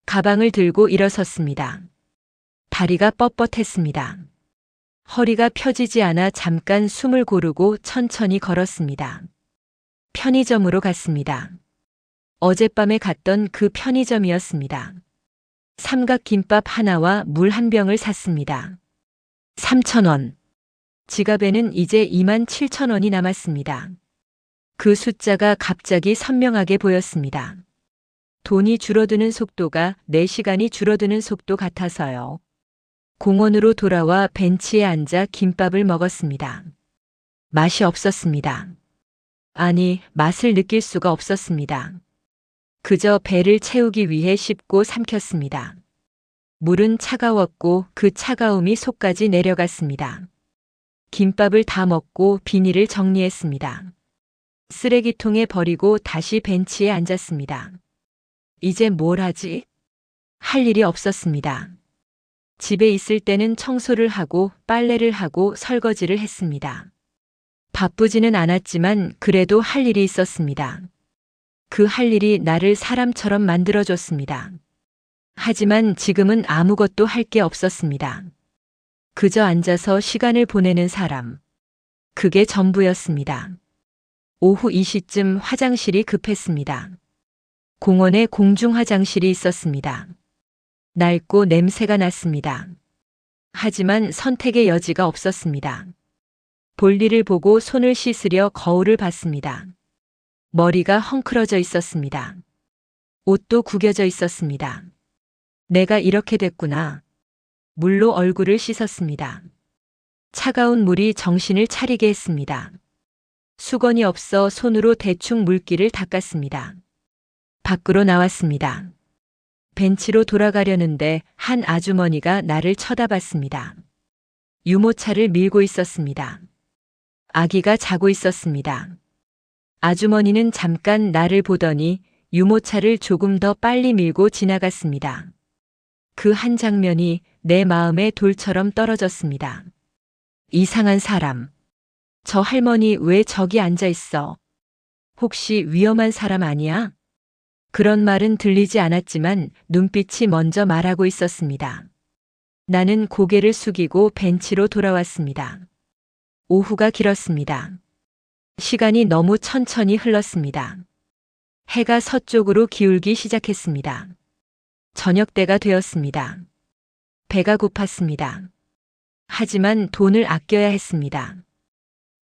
가방을 들고 일어섰습니다. 다리가 뻣뻣했습니다. 허리가 펴지지 않아 잠깐 숨을 고르고 천천히 걸었습니다. 편의점으로 갔습니다. 어젯밤에 갔던 그 편의점이었습니다. 삼각김밥 하나와 물 한 병을 샀습니다. 3,000원. 지갑에는 이제 27,000원이 남았습니다. 그 숫자가 갑자기 선명하게 보였습니다. 돈이 줄어드는 속도가 내 시간이 줄어드는 속도 같아서요. 공원으로 돌아와 벤치에 앉아 김밥을 먹었습니다. 맛이 없었습니다. 아니, 맛을 느낄 수가 없었습니다. 그저 배를 채우기 위해 씹고 삼켰습니다. 물은 차가웠고 그 차가움이 속까지 내려갔습니다. 김밥을 다 먹고 비닐을 정리했습니다. 쓰레기통에 버리고 다시 벤치에 앉았습니다. 이제 뭘 하지? 할 일이 없었습니다. 집에 있을 때는 청소를 하고 빨래를 하고 설거지를 했습니다. 바쁘지는 않았지만 그래도 할 일이 있었습니다. 그 할 일이 나를 사람처럼 만들어줬습니다. 하지만 지금은 아무것도 할 게 없었습니다. 그저 앉아서 시간을 보내는 사람. 그게 전부였습니다. 오후 2시쯤 화장실이 급했습니다. 공원에 공중 화장실이 있었습니다. 낡고 냄새가 났습니다. 하지만 선택의 여지가 없었습니다. 볼일을 보고 손을 씻으려 거울을 봤습니다. 머리가 헝클어져 있었습니다. 옷도 구겨져 있었습니다. 내가 이렇게 됐구나. 물로 얼굴을 씻었습니다. 차가운 물이 정신을 차리게 했습니다. 수건이 없어 손으로 대충 물기를 닦았습니다. 밖으로 나왔습니다. 벤치로 돌아가려는데 한 아주머니가 나를 쳐다봤습니다. 유모차를 밀고 있었습니다. 아기가 자고 있었습니다. 아주머니는 잠깐 나를 보더니 유모차를 조금 더 빨리 밀고 지나갔습니다. 그 한 장면이 내 마음에 돌처럼 떨어졌습니다. 이상한 사람. 저 할머니 왜 저기 앉아 있어? 혹시 위험한 사람 아니야? 그런 말은 들리지 않았지만 눈빛이 먼저 말하고 있었습니다. 나는 고개를 숙이고 벤치로 돌아왔습니다. 오후가 길었습니다. 시간이 너무 천천히 흘렀습니다. 해가 서쪽으로 기울기 시작했습니다. 저녁 때가 되었습니다. 배가 고팠습니다. 하지만 돈을 아껴야 했습니다.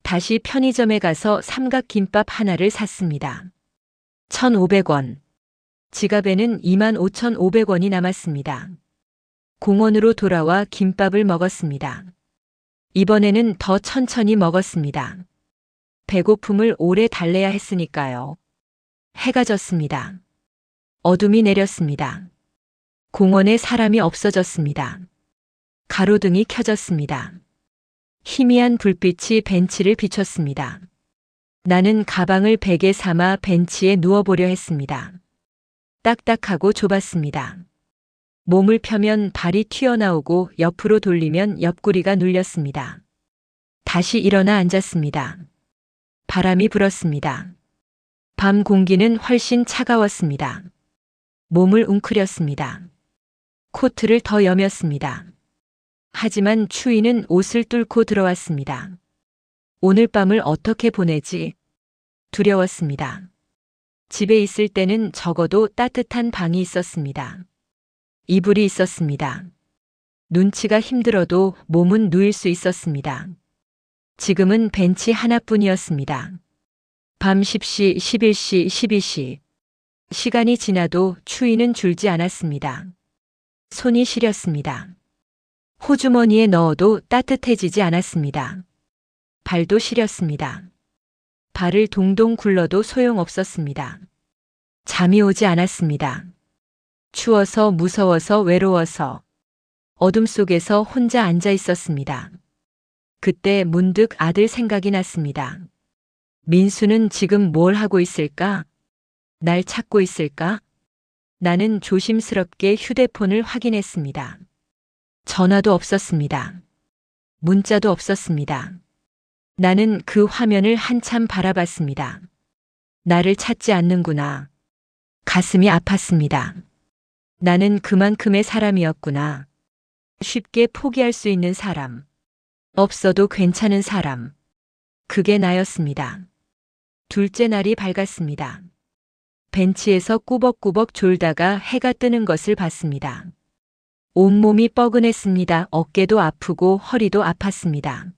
다시 편의점에 가서 삼각김밥 하나를 샀습니다. 1,500원. 지갑에는 25,500원이 남았습니다. 공원으로 돌아와 김밥을 먹었습니다. 이번에는 더 천천히 먹었습니다. 배고픔을 오래 달래야 했으니까요. 해가 졌습니다. 어둠이 내렸습니다. 공원에 사람이 없어졌습니다. 가로등이 켜졌습니다. 희미한 불빛이 벤치를 비췄습니다. 나는 가방을 베개 삼아 벤치에 누워보려 했습니다. 딱딱하고 좁았습니다. 몸을 펴면 발이 튀어나오고 옆으로 돌리면 옆구리가 눌렸습니다. 다시 일어나 앉았습니다. 바람이 불었습니다. 밤 공기는 훨씬 차가웠습니다. 몸을 웅크렸습니다. 코트를 더 여몄습니다. 하지만 추위는 옷을 뚫고 들어왔습니다. 오늘 밤을 어떻게 보내지? 두려웠습니다. 집에 있을 때는 적어도 따뜻한 방이 있었습니다. 이불이 있었습니다. 눈치가 힘들어도 몸은 누일 수 있었습니다. 지금은 벤치 하나뿐이었습니다. 밤 10시, 11시, 12시. 시간이 지나도 추위는 줄지 않았습니다. 손이 시렸습니다. 호주머니에 넣어도 따뜻해지지 않았습니다. 발도 시렸습니다. 발을 동동 굴러도 소용없었습니다. 잠이 오지 않았습니다. 추워서 무서워서 외로워서 어둠 속에서 혼자 앉아 있었습니다. 그때 문득 아들 생각이 났습니다. 민수는 지금 뭘 하고 있을까? 날 찾고 있을까? 나는 조심스럽게 휴대폰을 확인했습니다. 전화도 없었습니다. 문자도 없었습니다. 나는 그 화면을 한참 바라봤습니다. 나를 찾지 않는구나. 가슴이 아팠습니다. 나는 그만큼의 사람이었구나. 쉽게 포기할 수 있는 사람. 없어도 괜찮은 사람. 그게 나였습니다. 둘째 날이 밝았습니다. 벤치에서 꾸벅꾸벅 졸다가 해가 뜨는 것을 봤습니다. 온몸이 뻐근했습니다. 어깨도 아프고 허리도 아팠습니다.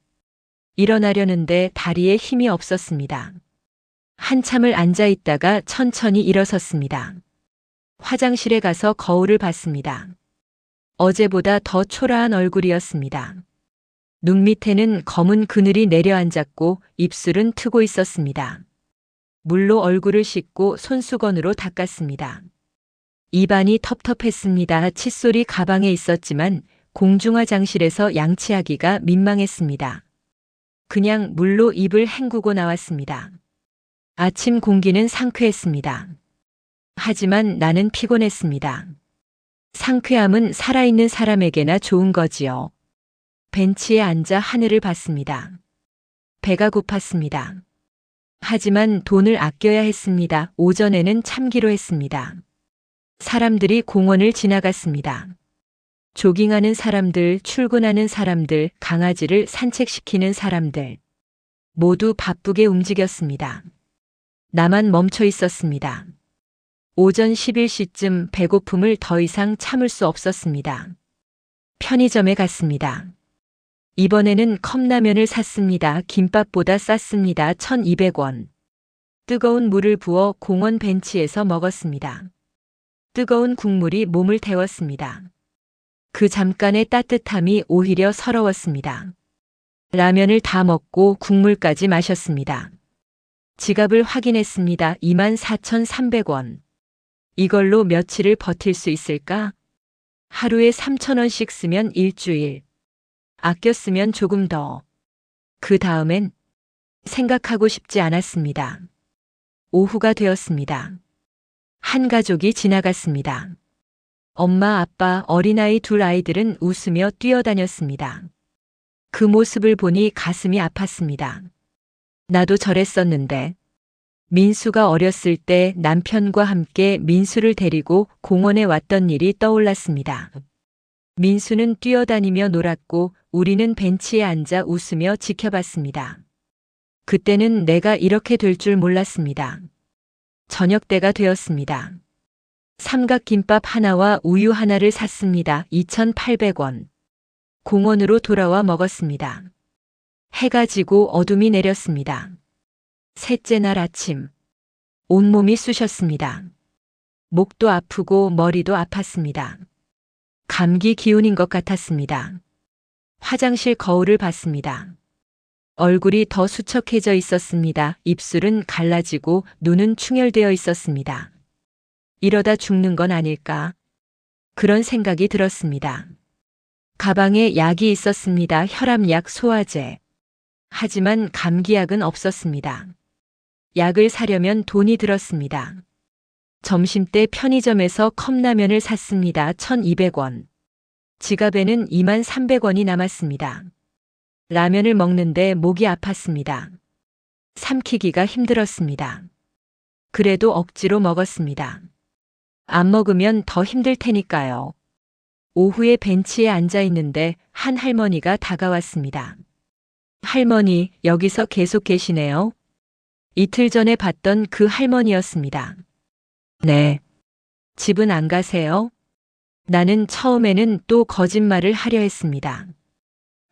일어나려는데 다리에 힘이 없었습니다. 한참을 앉아 있다가 천천히 일어섰습니다. 화장실에 가서 거울을 봤습니다. 어제보다 더 초라한 얼굴이었습니다. 눈 밑에는 검은 그늘이 내려앉았고 입술은 트고 있었습니다. 물로 얼굴을 씻고 손수건으로 닦았습니다. 입안이 텁텁했습니다. 칫솔이 가방에 있었지만 공중화장실에서 양치하기가 민망했습니다. 그냥 물로 입을 헹구고 나왔습니다. 아침 공기는 상쾌했습니다. 하지만 나는 피곤했습니다. 상쾌함은 살아있는 사람에게나 좋은 거지요. 벤치에 앉아 하늘을 봤습니다. 배가 고팠습니다. 하지만 돈을 아껴야 했습니다. 오전에는 참기로 했습니다. 사람들이 공원을 지나갔습니다. 조깅하는 사람들, 출근하는 사람들, 강아지를 산책시키는 사람들. 모두 바쁘게 움직였습니다. 나만 멈춰 있었습니다. 오전 11시쯤 배고픔을 더 이상 참을 수 없었습니다. 편의점에 갔습니다. 이번에는 컵라면을 샀습니다. 김밥보다 쌌습니다. 1,200원. 뜨거운 물을 부어 공원 벤치에서 먹었습니다. 뜨거운 국물이 몸을 데웠습니다. 그 잠깐의 따뜻함이 오히려 서러웠습니다. 라면을 다 먹고 국물까지 마셨습니다. 지갑을 확인했습니다. 24,300원. 이걸로 며칠을 버틸 수 있을까? 하루에 3,000원씩 쓰면 일주일. 아껴 쓰면 조금 더. 그 다음엔 생각하고 싶지 않았습니다. 오후가 되었습니다. 한 가족이 지나갔습니다. 엄마, 아빠, 어린아이 둘 아이들은 웃으며 뛰어다녔습니다. 그 모습을 보니 가슴이 아팠습니다. 나도 저랬었는데. 민수가 어렸을 때 남편과 함께 민수를 데리고 공원에 왔던 일이 떠올랐습니다. 민수는 뛰어다니며 놀았고 우리는 벤치에 앉아 웃으며 지켜봤습니다. 그때는 내가 이렇게 될 줄 몰랐습니다. 저녁 때가 되었습니다. 삼각김밥 하나와 우유 하나를 샀습니다. 2,800원. 공원으로 돌아와 먹었습니다. 해가 지고 어둠이 내렸습니다. 셋째 날 아침. 온몸이 쑤셨습니다. 목도 아프고 머리도 아팠습니다. 감기 기운인 것 같았습니다. 화장실 거울을 봤습니다. 얼굴이 더 수척해져 있었습니다. 입술은 갈라지고 눈은 충혈되어 있었습니다. 이러다 죽는 건 아닐까? 그런 생각이 들었습니다. 가방에 약이 있었습니다. 혈압약, 소화제. 하지만 감기약은 없었습니다. 약을 사려면 돈이 들었습니다. 점심때 편의점에서 컵라면을 샀습니다. 1,200원. 지갑에는 23,300원이 남았습니다. 라면을 먹는데 목이 아팠습니다. 삼키기가 힘들었습니다. 그래도 억지로 먹었습니다. 안 먹으면 더 힘들 테니까요. 오후에 벤치에 앉아 있는데 한 할머니가 다가왔습니다. 할머니, 여기서 계속 계시네요. 이틀 전에 봤던 그 할머니였습니다. 네. 집은 안 가세요? 나는 처음에는 또 거짓말을 하려 했습니다.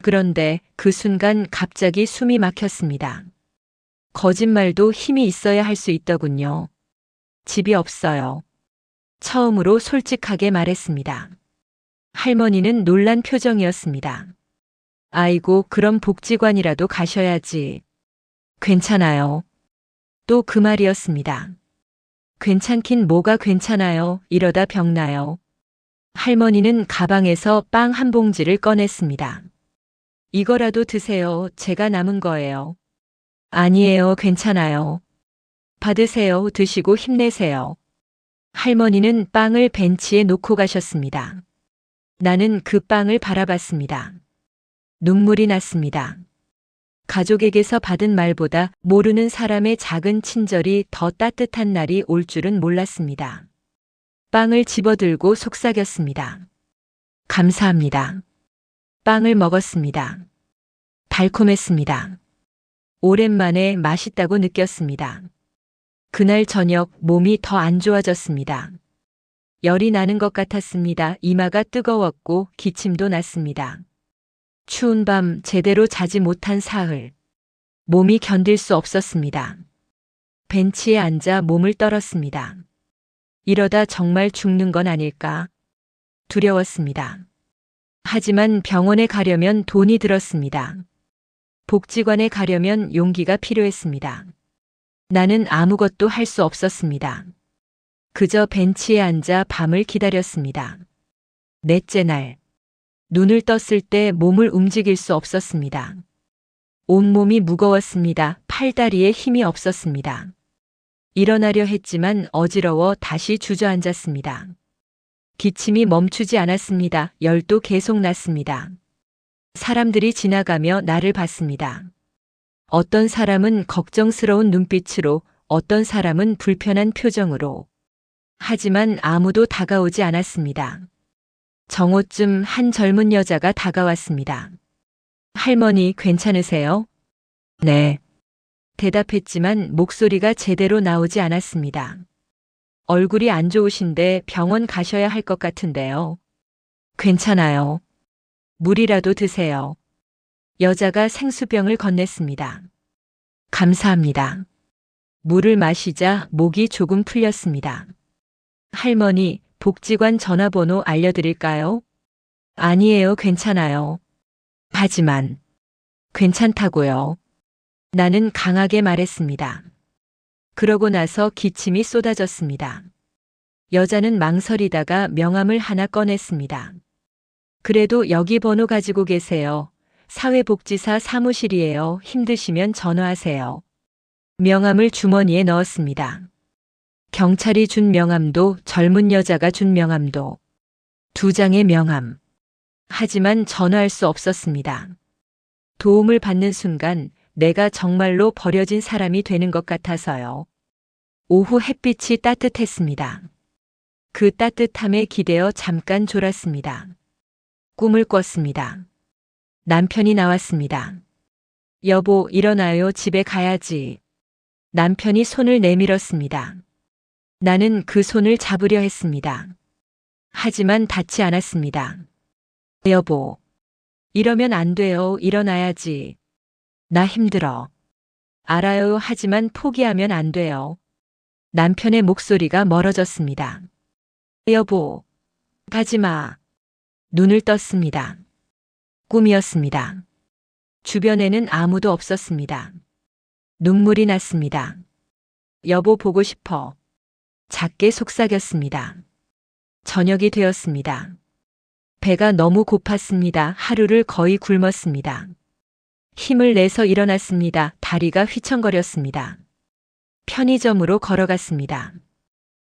그런데 그 순간 갑자기 숨이 막혔습니다. 거짓말도 힘이 있어야 할 수 있더군요. 집이 없어요. 처음으로 솔직하게 말했습니다. 할머니는 놀란 표정이었습니다. 아이고, 그럼 복지관이라도 가셔야지. 괜찮아요. 또 그 말이었습니다. 괜찮긴 뭐가 괜찮아요. 이러다 병나요. 할머니는 가방에서 빵 한 봉지를 꺼냈습니다. 이거라도 드세요. 제가 남은 거예요. 아니에요. 괜찮아요. 받으세요. 드시고 힘내세요. 할머니는 빵을 벤치에 놓고 가셨습니다. 나는 그 빵을 바라봤습니다. 눈물이 났습니다. 가족에게서 받은 말보다 모르는 사람의 작은 친절이 더 따뜻한 날이 올 줄은 몰랐습니다. 빵을 집어들고 속삭였습니다. 감사합니다. 빵을 먹었습니다. 달콤했습니다. 오랜만에 맛있다고 느꼈습니다. 그날 저녁 몸이 더 안 좋아졌습니다. 열이 나는 것 같았습니다. 이마가 뜨거웠고 기침도 났습니다. 추운 밤 제대로 자지 못한 사흘. 몸이 견딜 수 없었습니다. 벤치에 앉아 몸을 떨었습니다. 이러다 정말 죽는 건 아닐까? 두려웠습니다. 하지만 병원에 가려면 돈이 들었습니다. 복지관에 가려면 용기가 필요했습니다. 나는 아무것도 할 수 없었습니다. 그저 벤치에 앉아 밤을 기다렸습니다. 넷째 날. 눈을 떴을 때 몸을 움직일 수 없었습니다. 온몸이 무거웠습니다. 팔다리에 힘이 없었습니다. 일어나려 했지만 어지러워 다시 주저앉았습니다. 기침이 멈추지 않았습니다. 열도 계속 났습니다. 사람들이 지나가며 나를 봤습니다. 어떤 사람은 걱정스러운 눈빛으로, 어떤 사람은 불편한 표정으로. 하지만 아무도 다가오지 않았습니다. 정오쯤 한 젊은 여자가 다가왔습니다. 할머니, 괜찮으세요? 네. 대답했지만 목소리가 제대로 나오지 않았습니다. 얼굴이 안 좋으신데 병원 가셔야 할 것 같은데요. 괜찮아요. 물이라도 드세요. 여자가 생수병을 건넸습니다. 감사합니다. 물을 마시자 목이 조금 풀렸습니다. 할머니, 복지관 전화번호 알려드릴까요? 아니에요. 괜찮아요. 하지만 괜찮다고요. 나는 강하게 말했습니다. 그러고 나서 기침이 쏟아졌습니다. 여자는 망설이다가 명함을 하나 꺼냈습니다. 그래도 여기 번호 가지고 계세요. 사회복지사 사무실이에요. 힘드시면 전화하세요. 명함을 주머니에 넣었습니다. 경찰이 준 명함도 젊은 여자가 준 명함도 두 장의 명함. 하지만 전화할 수 없었습니다. 도움을 받는 순간 내가 정말로 버려진 사람이 되는 것 같아서요. 오후 햇빛이 따뜻했습니다. 그 따뜻함에 기대어 잠깐 졸았습니다. 꿈을 꿨습니다. 남편이 나왔습니다. 여보, 일어나요. 집에 가야지. 남편이 손을 내밀었습니다. 나는 그 손을 잡으려 했습니다. 하지만 닿지 않았습니다. 여보, 이러면 안 돼요. 일어나야지. 나 힘들어. 알아요. 하지만 포기하면 안 돼요. 남편의 목소리가 멀어졌습니다. 여보, 가지 마. 눈을 떴습니다. 꿈이었습니다. 주변에는 아무도 없었습니다. 눈물이 났습니다. 여보 보고 싶어. 작게 속삭였습니다. 저녁이 되었습니다. 배가 너무 고팠습니다. 하루를 거의 굶었습니다. 힘을 내서 일어났습니다. 다리가 휘청거렸습니다. 편의점으로 걸어갔습니다.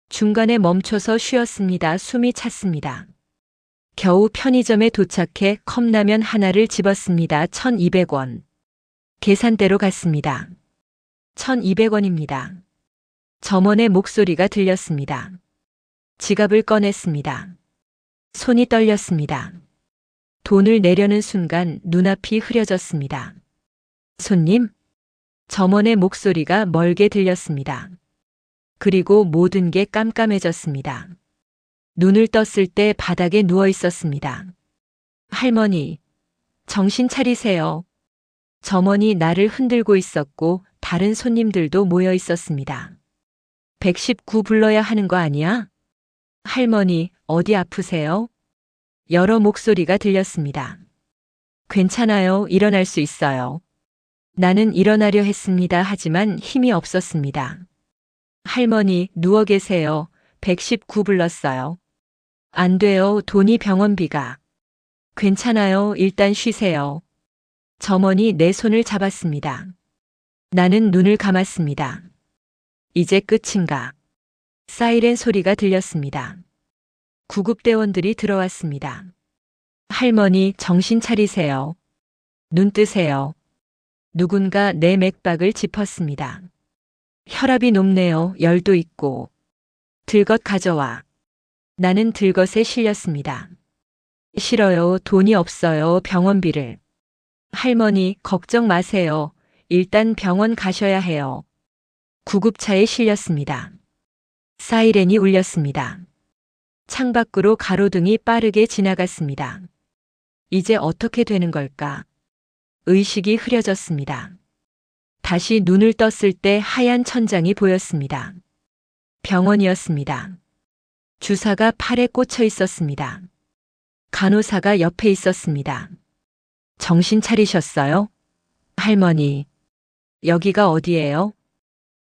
중간에 멈춰서 쉬었습니다. 숨이 찼습니다. 겨우 편의점에 도착해 컵라면 하나를 집었습니다. 1,200원. 계산대로 갔습니다. 1,200원입니다. 점원의 목소리가 들렸습니다. 지갑을 꺼냈습니다. 손이 떨렸습니다. 돈을 내려는 순간 눈앞이 흐려졌습니다. 손님? 점원의 목소리가 멀게 들렸습니다. 그리고 모든 게 깜깜해졌습니다. 눈을 떴을 때 바닥에 누워 있었습니다. 할머니, 정신 차리세요. 점원이 나를 흔들고 있었고 다른 손님들도 모여 있었습니다. 119 불러야 하는 거 아니야? 할머니, 어디 아프세요? 여러 목소리가 들렸습니다. 괜찮아요. 일어날 수 있어요. 나는 일어나려 했습니다. 하지만 힘이 없었습니다. 할머니, 누워 계세요. 119 불렀어요. 안 돼요. 돈이 병원비가. 괜찮아요. 일단 쉬세요. 점원이 내 손을 잡았습니다. 나는 눈을 감았습니다. 이제 끝인가? 사이렌 소리가 들렸습니다. 구급대원들이 들어왔습니다. 할머니, 정신 차리세요. 눈 뜨세요. 누군가 내 맥박을 짚었습니다. 혈압이 높네요. 열도 있고. 들것 가져와. 나는 들것에 실렸습니다. 싫어요. 돈이 없어요. 병원비를. 할머니, 걱정 마세요. 일단 병원 가셔야 해요. 구급차에 실렸습니다. 사이렌이 울렸습니다. 창밖으로 가로등이 빠르게 지나갔습니다. 이제 어떻게 되는 걸까? 의식이 흐려졌습니다. 다시 눈을 떴을 때 하얀 천장이 보였습니다. 병원이었습니다. 주사가 팔에 꽂혀 있었습니다. 간호사가 옆에 있었습니다. 정신 차리셨어요? 할머니, 여기가 어디예요?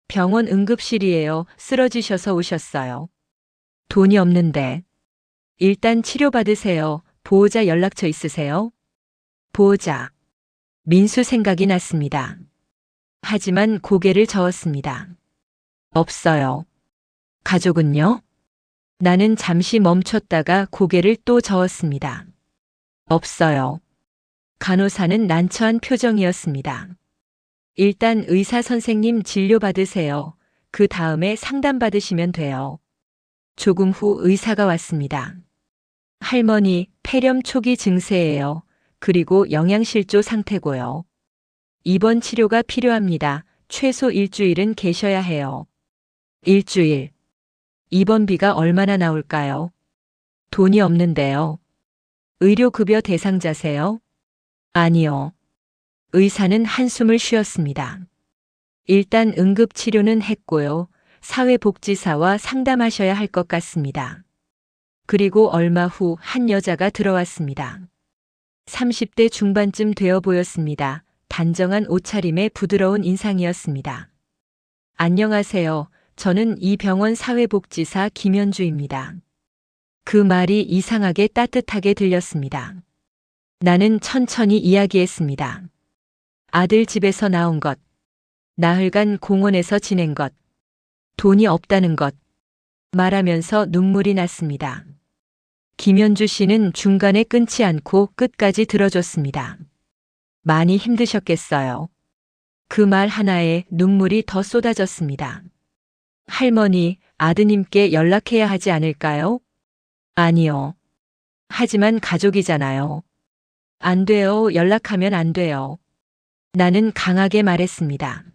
병원 응급실이에요. 쓰러지셔서 오셨어요. 돈이 없는데. 일단 치료받으세요. 보호자 연락처 있으세요? 보호자. 민수 생각이 났습니다. 하지만 고개를 저었습니다. 없어요. 가족은요? 나는 잠시 멈췄다가 고개를 또 저었습니다. 없어요. 간호사는 난처한 표정이었습니다. 일단 의사 선생님 진료받으세요. 그 다음에 상담받으시면 돼요. 조금 후 의사가 왔습니다. 할머니, 폐렴 초기 증세예요. 그리고 영양실조 상태고요. 입원 치료가 필요합니다. 최소 일주일은 계셔야 해요. 일주일. 입원비가 얼마나 나올까요? 돈이 없는데요. 의료급여 대상자세요? 아니요. 의사는 한숨을 쉬었습니다. 일단 응급치료는 했고요. 사회복지사와 상담하셔야 할 것 같습니다. 그리고 얼마 후 한 여자가 들어왔습니다. 30대 중반쯤 되어 보였습니다. 단정한 옷차림에 부드러운 인상이었습니다. 안녕하세요. 저는 이 병원 사회복지사 김현주입니다. 그 말이 이상하게 따뜻하게 들렸습니다. 나는 천천히 이야기했습니다. 아들 집에서 나온 것, 나흘간 공원에서 지낸 것, 돈이 없다는 것, 말하면서 눈물이 났습니다. 김현주 씨는 중간에 끊지 않고 끝까지 들어줬습니다. 많이 힘드셨겠어요. 그 말 하나에 눈물이 더 쏟아졌습니다. 할머니, 아드님께 연락해야 하지 않을까요? 아니요. 하지만 가족이잖아요. 안 돼요. 연락하면 안 돼요. 나는 강하게 말했습니다.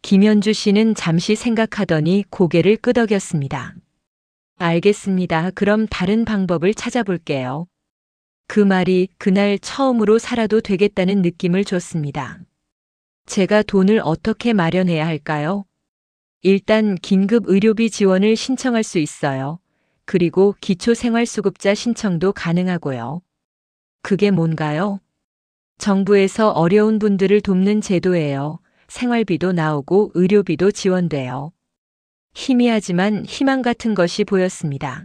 김현주 씨는 잠시 생각하더니 고개를 끄덕였습니다. 알겠습니다. 그럼 다른 방법을 찾아볼게요. 그 말이 그날 처음으로 살아도 되겠다는 느낌을 줬습니다. 제가 돈을 어떻게 마련해야 할까요? 일단 긴급 의료비 지원을 신청할 수 있어요. 그리고 기초생활수급자 신청도 가능하고요. 그게 뭔가요? 정부에서 어려운 분들을 돕는 제도예요. 생활비도 나오고 의료비도 지원돼요. 희미하지만 희망 같은 것이 보였습니다.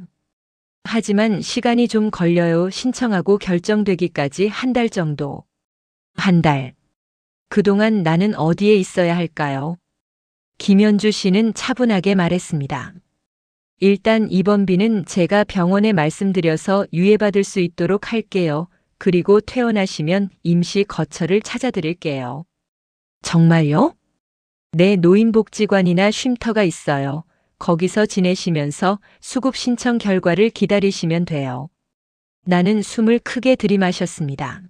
하지만 시간이 좀 걸려요. 신청하고 결정되기까지 한 달 정도. 한 달. 그동안 나는 어디에 있어야 할까요? 김현주 씨는 차분하게 말했습니다. 일단 입원비는 제가 병원에 말씀드려서 유예받을 수 있도록 할게요. 그리고 퇴원하시면 임시 거처를 찾아드릴게요. 정말요? 네, 노인복지관이나 쉼터가 있어요. 거기서 지내시면서 수급 신청 결과를 기다리시면 돼요. 나는 숨을 크게 들이마셨습니다.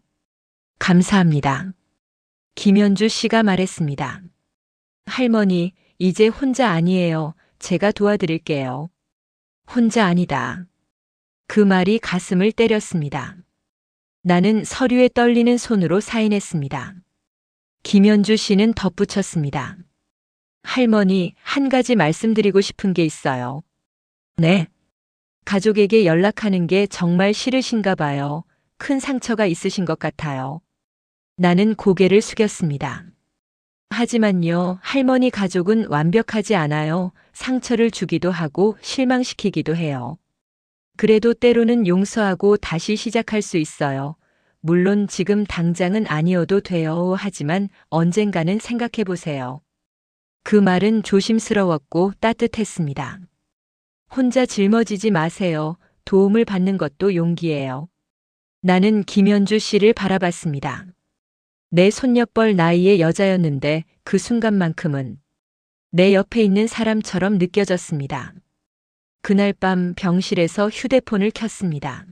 감사합니다. 김현주 씨가 말했습니다. 할머니, 이제 혼자 아니에요. 제가 도와드릴게요. 혼자 아니다. 그 말이 가슴을 때렸습니다. 나는 서류에 떨리는 손으로 사인했습니다. 김현주 씨는 덧붙였습니다. 할머니, 한 가지 말씀드리고 싶은 게 있어요. 네. 가족에게 연락하는 게 정말 싫으신가 봐요. 큰 상처가 있으신 것 같아요. 나는 고개를 숙였습니다. 하지만요, 할머니 가족은 완벽하지 않아요. 상처를 주기도 하고 실망시키기도 해요. 그래도 때로는 용서하고 다시 시작할 수 있어요. 물론 지금 당장은 아니어도 돼요. 하지만 언젠가는 생각해 보세요. 그 말은 조심스러웠고 따뜻했습니다. 혼자 짊어지지 마세요. 도움을 받는 것도 용기예요. 나는 김현주 씨를 바라봤습니다. 내 손녀뻘 나이의 여자였는데 그 순간만큼은 내 옆에 있는 사람처럼 느껴졌습니다. 그날 밤 병실에서 휴대폰을 켰습니다.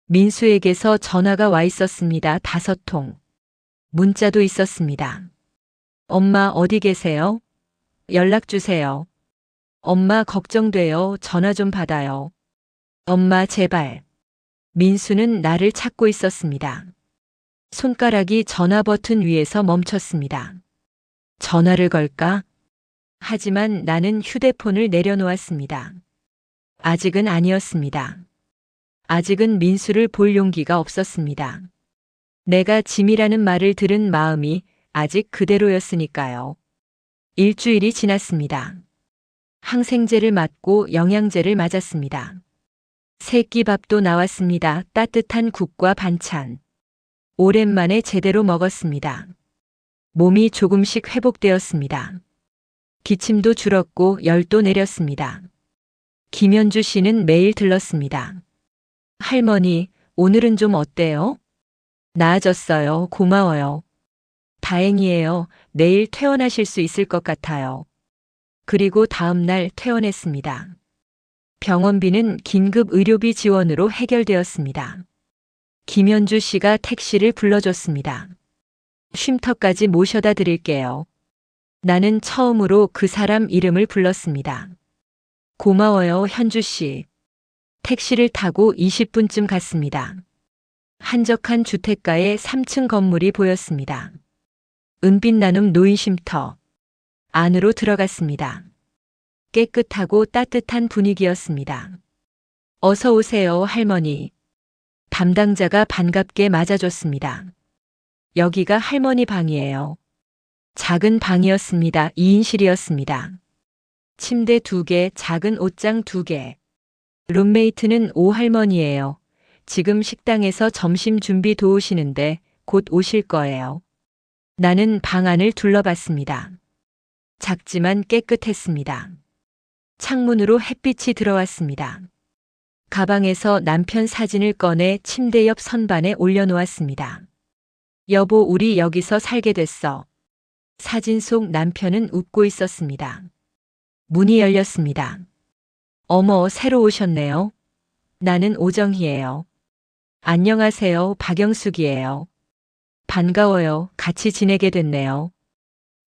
민수에게서 전화가 와 있었습니다. 5통. 문자도 있었습니다. 엄마 어디 계세요? 연락 주세요. 엄마 걱정돼요. 전화 좀 받아요. 엄마 제발. 민수는 나를 찾고 있었습니다. 손가락이 전화 버튼 위에서 멈췄습니다. 전화를 걸까? 하지만 나는 휴대폰을 내려놓았습니다. 아직은 아니었습니다. 아직은 민수를 볼 용기가 없었습니다. 내가 짐이라는 말을 들은 마음이 아직 그대로였으니까요. 일주일이 지났습니다. 항생제를 맞고 영양제를 맞았습니다. 새끼밥도 나왔습니다. 따뜻한 국과 반찬. 오랜만에 제대로 먹었습니다. 몸이 조금씩 회복되었습니다. 기침도 줄었고 열도 내렸습니다. 김현주 씨는 매일 들렀습니다. 할머니, 오늘은 좀 어때요? 나아졌어요. 고마워요. 다행이에요. 내일 퇴원하실 수 있을 것 같아요. 그리고 다음 날 퇴원했습니다. 병원비는 긴급 의료비 지원으로 해결되었습니다. 김현주 씨가 택시를 불러줬습니다. 쉼터까지 모셔다 드릴게요. 나는 처음으로 그 사람 이름을 불렀습니다. 고마워요, 현주 씨. 택시를 타고 20분쯤 갔습니다. 한적한 주택가의 3층 건물이 보였습니다. 은빛 나눔 노인쉼터. 안으로 들어갔습니다. 깨끗하고 따뜻한 분위기였습니다. 어서 오세요, 할머니. 담당자가 반갑게 맞아줬습니다. 여기가 할머니 방이에요. 작은 방이었습니다. 2인실이었습니다. 침대 2개, 작은 옷장 2개. 룸메이트는 오할머니예요. 지금 식당에서 점심 준비 도우시는데 곧 오실 거예요. 나는 방 안을 둘러봤습니다. 작지만 깨끗했습니다. 창문으로 햇빛이 들어왔습니다. 가방에서 남편 사진을 꺼내 침대 옆 선반에 올려놓았습니다. 여보, 우리 여기서 살게 됐어. 사진 속 남편은 웃고 있었습니다. 문이 열렸습니다. 어머, 새로 오셨네요. 나는 오정희예요. 안녕하세요, 박영숙이에요. 반가워요. 같이 지내게 됐네요.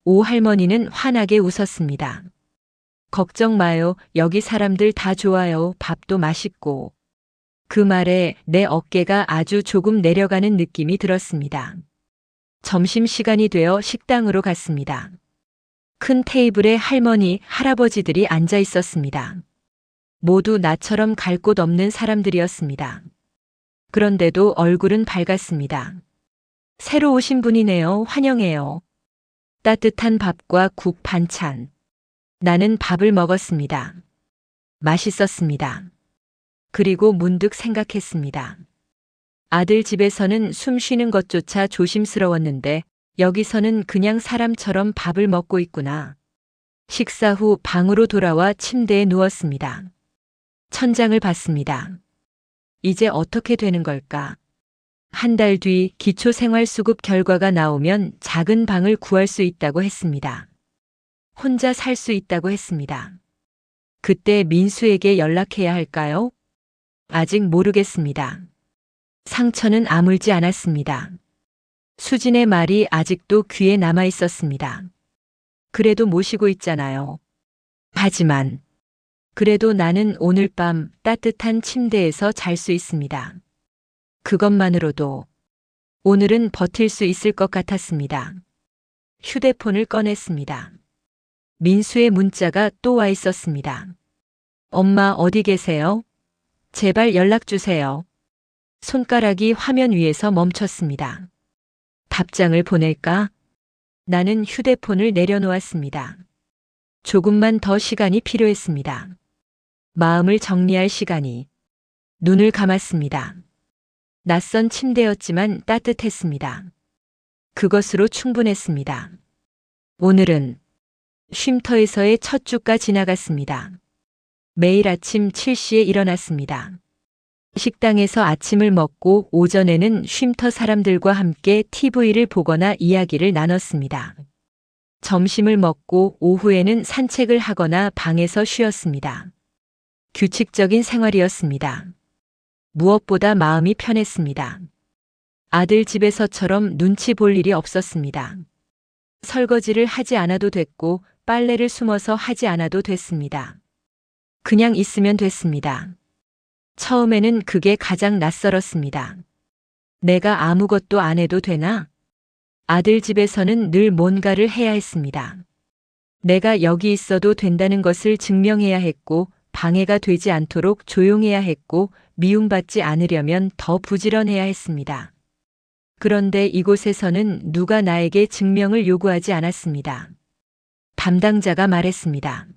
오 할머니는 환하게 웃었습니다. 걱정 마요. 여기 사람들 다 좋아요. 밥도 맛있고. 그 말에 내 어깨가 아주 조금 내려가는 느낌이 들었습니다. 점심시간이 되어 식당으로 갔습니다. 큰 테이블에 할머니, 할아버지들이 앉아 있었습니다. 모두 나처럼 갈 곳 없는 사람들이었습니다. 그런데도 얼굴은 밝았습니다. 새로 오신 분이네요. 환영해요. 따뜻한 밥과 국 반찬. 나는 밥을 먹었습니다. 맛있었습니다. 그리고 문득 생각했습니다. 아들 집에서는 숨 쉬는 것조차 조심스러웠는데 여기서는 그냥 사람처럼 밥을 먹고 있구나. 식사 후 방으로 돌아와 침대에 누웠습니다. 천장을 봤습니다. 이제 어떻게 되는 걸까? 한 달 뒤 기초생활수급 결과가 나오면 작은 방을 구할 수 있다고 했습니다. 혼자 살 수 있다고 했습니다. 그때 민수에게 연락해야 할까요? 아직 모르겠습니다. 상처는 아물지 않았습니다. 수진의 말이 아직도 귀에 남아 있었습니다. 그래도 모시고 있잖아요. 하지만 그래도 나는 오늘 밤 따뜻한 침대에서 잘 수 있습니다. 그것만으로도 오늘은 버틸 수 있을 것 같았습니다. 휴대폰을 꺼냈습니다. 민수의 문자가 또 와 있었습니다. 엄마 어디 계세요? 제발 연락 주세요. 손가락이 화면 위에서 멈췄습니다. 답장을 보낼까? 나는 휴대폰을 내려놓았습니다. 조금만 더 시간이 필요했습니다. 마음을 정리할 시간이. 눈을 감았습니다. 낯선 침대였지만 따뜻했습니다. 그것으로 충분했습니다. 오늘은 쉼터에서의 첫 주가 지나갔습니다. 매일 아침 7시에 일어났습니다. 식당에서 아침을 먹고 오전에는 쉼터 사람들과 함께 TV를 보거나 이야기를 나눴습니다. 점심을 먹고 오후에는 산책을 하거나 방에서 쉬었습니다. 규칙적인 생활이었습니다. 무엇보다 마음이 편했습니다. 아들 집에서처럼 눈치 볼 일이 없었습니다. 설거지를 하지 않아도 됐고 빨래를 숨어서 하지 않아도 됐습니다. 그냥 있으면 됐습니다. 처음에는 그게 가장 낯설었습니다. 내가 아무것도 안 해도 되나? 아들 집에서는 늘 뭔가를 해야 했습니다. 내가 여기 있어도 된다는 것을 증명해야 했고 방해가 되지 않도록 조용해야 했고 미움받지 않으려면 더 부지런해야 했습니다. 그런데 이곳에서는 누가 나에게 증명을 요구하지 않았습니다. 담당자가 말했습니다.